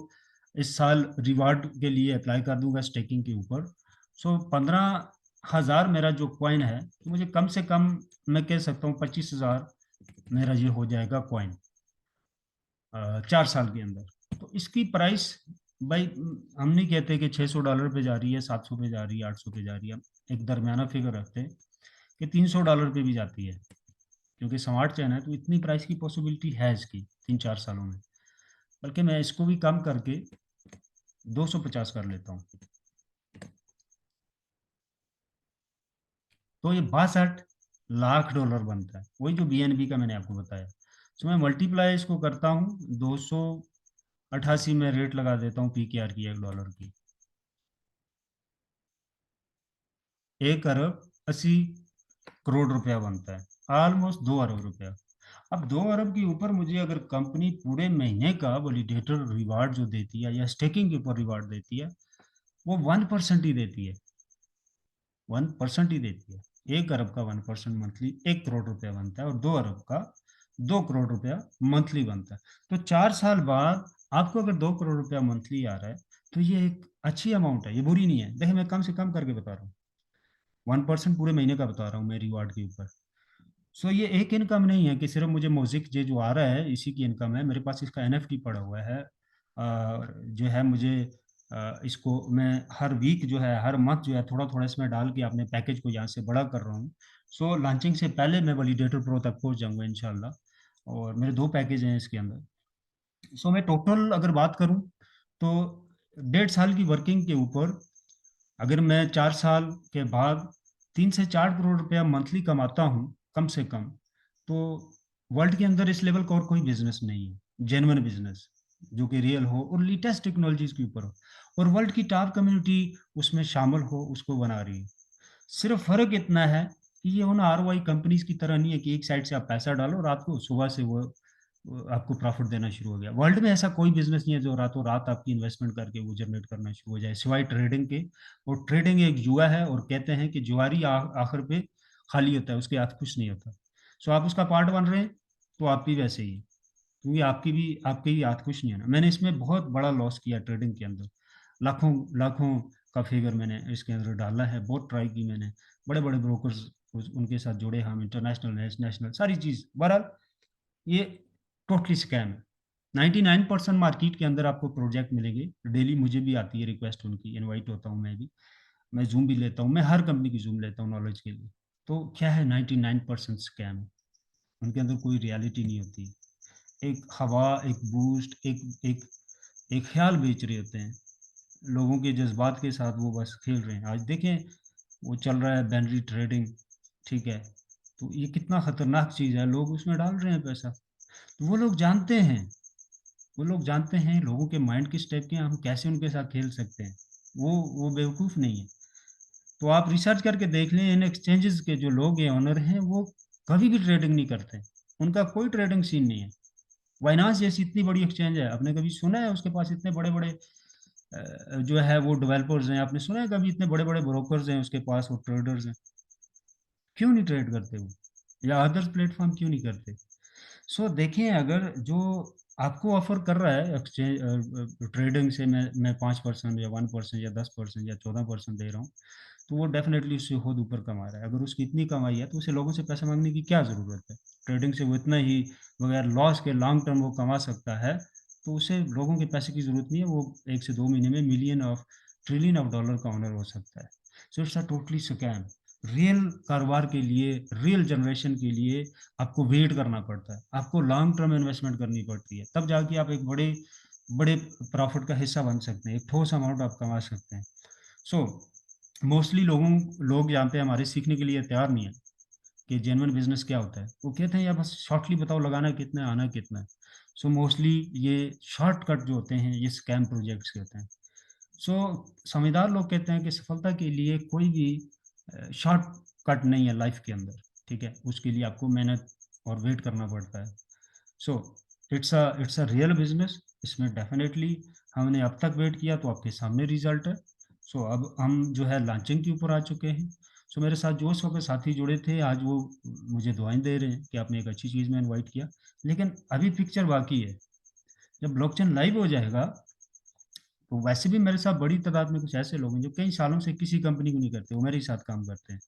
[SPEAKER 2] इस साल रिवार्ड के लिए अप्लाई कर दूंगा स्टेकिंग के ऊपर। सो 15,000 मेरा जो कॉइन है, तो मुझे कम से कम मैं कह सकता हूँ 25,000 मेरा ये हो जाएगा कॉइन 4 साल के अंदर। तो इसकी प्राइस भाई, हम नहीं कहते कि $600 पे जा रही है, 700 पे जा रही है, 800 पे जा रही है। एक दरमियाना फिगर रखते हैं कि $300 पे भी जाती है, क्योंकि स्मार्ट चेन है, तो इतनी प्राइस की पॉसिबिलिटी है इसकी 3-4 सालों में। बल्कि मैं इसको भी कम करके 250 कर लेता हूँ, तो ये $62 लाख बनता है, वही जो BNB का मैंने आपको बताया। तो मैं मल्टीप्लाई इसको करता हूँ, 288 में रेट लगा देता हूँ PKR की $1 की, 1 अरब 80 करोड़ रुपया बनता है, ऑलमोस्ट 2 अरब रुपया। अब 2 अरब के ऊपर मुझे अगर कंपनी पूरे महीने का वैलिडेटर रिवार्ड जो देती है, या स्टेकिंग के ऊपर रिवार्ड देती है, वो 1% ही देती है, 1% ही देती है। 1 अरब का 1% मंथली 1 करोड़ रुपया बनता है, और 2 अरब का 2 करोड़ रुपया मंथली बनता है। तो 4 साल बाद आपको अगर 2 करोड़ रुपया मंथली आ रहा है, तो ये एक अच्छी अमाउंट है, ये बुरी नहीं है। देखिए मैं कम से कम करके बता रहा हूँ, 1% पूरे महीने का बता रहा हूँ मैं रिवार्ड के ऊपर। सो ये एक इनकम नहीं है कि सिर्फ मुझे म्यूजिक जो आ रहा है इसी की इनकम है, मेरे पास इसका NFT पड़ा हुआ है, और जो है मुझे इसको मैं हर वीक जो है, हर मंथ जो है, थोड़ा थोड़ा इसमें डाल के अपने पैकेज को यहाँ से बड़ा कर रहा हूँ। सो लॉन्चिंग से पहले मैं वैलिडेटर प्रो तक पहुँच जाऊँगा इंशाल्लाह, और मेरे 2 पैकेज हैं इसके अंदर। सो मैं टोटल अगर बात करूँ, तो 1.5 साल की वर्किंग के ऊपर अगर मैं 4 साल के बाद 3 से 4 करोड़ रुपया मंथली कमाता हूँ कम से कम, तो वर्ल्ड के अंदर इस लेवल का और कोई बिजनेस नहीं है, जेन्युइन बिजनेस जो कि रियल हो और लेटेस्ट टेक्नोलॉजीज के ऊपर हो, और वर्ल्ड की टॉप कम्युनिटी उसमें शामिल हो, उसको बना रही है। सिर्फ फर्क इतना है कि ये उन ROI कंपनीज की तरह नहीं है कि एक साइड से आप पैसा डालो और आपको सुबह से वो आपको प्रॉफिट देना शुरू हो गया। वर्ल्ड में ऐसा कोई बिजनेस नहीं है जो रातों रात आपकी इन्वेस्टमेंट करके वो जनरेट करना शुरू हो जाए, सिवाय ट्रेडिंग के। और ट्रेडिंग एक जुआ है, और कहते हैं कि जुआरी आखिर पे खाली होता है, उसके हाथ कुछ नहीं होता। सो आप उसका पार्ट बन रहे हैं, तो आप भी वैसे ही है, क्योंकि आपके भी हाथ कुछ नहीं है ना। मैंने इसमें बहुत बड़ा लॉस किया ट्रेडिंग के अंदर, लाखों लाखों का फिगर मैंने इसके अंदर डाला है, बहुत ट्राई की मैंने, बड़े बड़े ब्रोकर्स उनके साथ जुड़े हम, इंटरनेशनल नेशनल सारी चीज। बहरहाल ये टोटली स्कैम है। 99% मार्केट के अंदर आपको प्रोजेक्ट मिलेंगे, डेली मुझे भी आती है रिक्वेस्ट, उनकी इनवाइट होता हूँ मैं भी, मैं जूम भी लेता हूँ, मैं हर कंपनी की जूम लेता हूँ नॉलेज के लिए। तो क्या है, 99% स्कैम है, उनके अंदर कोई रियलिटी नहीं होती। एक हवा, एक बूस्ट, एक एक ख्याल बेच रहे होते हैं, लोगों के जज्बात के साथ वो बस खेल रहे हैं। आज देखें वो चल रहा है बैनरी ट्रेडिंग, ठीक है, तो ये कितना खतरनाक चीज है, लोग उसमें डाल रहे हैं पैसा। तो वो लोग जानते हैं लोगों के माइंड किस टाइप के हैं, हम कैसे उनके साथ खेल सकते हैं। वो बेवकूफ नहीं है। तो आप रिसर्च करके देख लें, इन एक्सचेंजेस के जो लोग हैं, ऑनर हैं, वो कभी भी ट्रेडिंग नहीं करते, उनका कोई ट्रेडिंग सीन नहीं है। बाइनांस जैसी इतनी बड़ी एक्सचेंज है, आपने कभी सुना है उसके पास इतने बड़े बड़े जो है वो डेवलपर्स हैं? आपने सुना है कभी इतने बड़े बड़े ब्रोकर्स हैं उसके पास, वो ट्रेडर्स हैं? क्यों नहीं ट्रेड करते वो, या अदर्स प्लेटफॉर्म क्यों नहीं करते? सो देखिए, अगर जो आपको ऑफर कर रहा है एक्सचेंज ट्रेडिंग से मैं 5% या 1% या 10% या 14% दे रहा हूँ, तो वो डेफ़िनेटली उससे बहुत ऊपर कमा रहा है। अगर उसकी इतनी कमाई है, तो उसे लोगों से पैसा माँगने की क्या ज़रूरत है? ट्रेडिंग से वो इतना ही बगैर लॉस के लॉन्ग टर्म वो कमा सकता है, तो उसे लोगों के पैसे की ज़रूरत नहीं है। वो 1 से 2 महीने में million of trillion of dollar का ओनर हो सकता है। So it's a totally scam. Real कारोबार के लिए, रियल जनरेशन के लिए आपको वेट करना पड़ता है। आपको लॉन्ग टर्म इन्वेस्टमेंट करनी पड़ती है। तब जाके आप एक बड़े बड़े प्रॉफ़िट का हिस्सा बन सकते हैं। एक ठोस अमाउंट आप कमा सकते हैं। सो मोस्टली लोग यहाँ पे हमारे सीखने के लिए तैयार नहीं है कि जेन्युइन बिज़नेस क्या होता है। वो कहते हैं यार बस शॉर्टली बताओ लगाना कितना है, आना कितना है। सो मोस्टली ये शॉर्टकट जो होते हैं, ये स्कैम प्रोजेक्ट्स के होते हैं। सो समझदार लोग कहते हैं कि सफलता के लिए कोई भी शॉर्टकट नहीं है लाइफ के अंदर, ठीक है? उसके लिए आपको मेहनत और वेट करना पड़ता है। So it's a real business. इसमें डेफ़िनेटली हमने अब तक वेट किया तो आपके सामने रिज़ल्ट है। सो अब हम जो है लॉन्चिंग के ऊपर आ चुके हैं। सो मेरे साथ जो सौ के साथी जुड़े थे, आज वो मुझे दुआएँ दे रहे हैं कि आपने एक अच्छी चीज़ में इनवाइट किया। लेकिन अभी पिक्चर बाकी है। जब ब्लॉकचेन लाइव हो जाएगा, तो वैसे भी मेरे साथ बड़ी तादाद में कुछ ऐसे लोग हैं जो कई सालों से किसी कंपनी को नहीं करते, वो मेरे ही साथ काम करते हैं।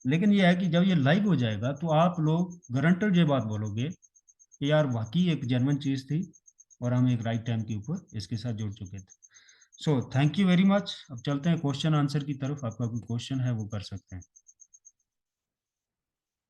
[SPEAKER 2] लेकिन ये है कि जब ये लाइव हो जाएगा, तो आप लोग गारंटेड ये बात बोलोगे कि यार वाक़ई एक जेन्युइन चीज़ थी और हम एक राइट टाइम के ऊपर इसके साथ जुड़ चुके थे। So thank you very much. अब चलते हैं क्वेश्चन आंसर की तरफ। आपका कोई क्वेश्चन है वो कर सकते हैं।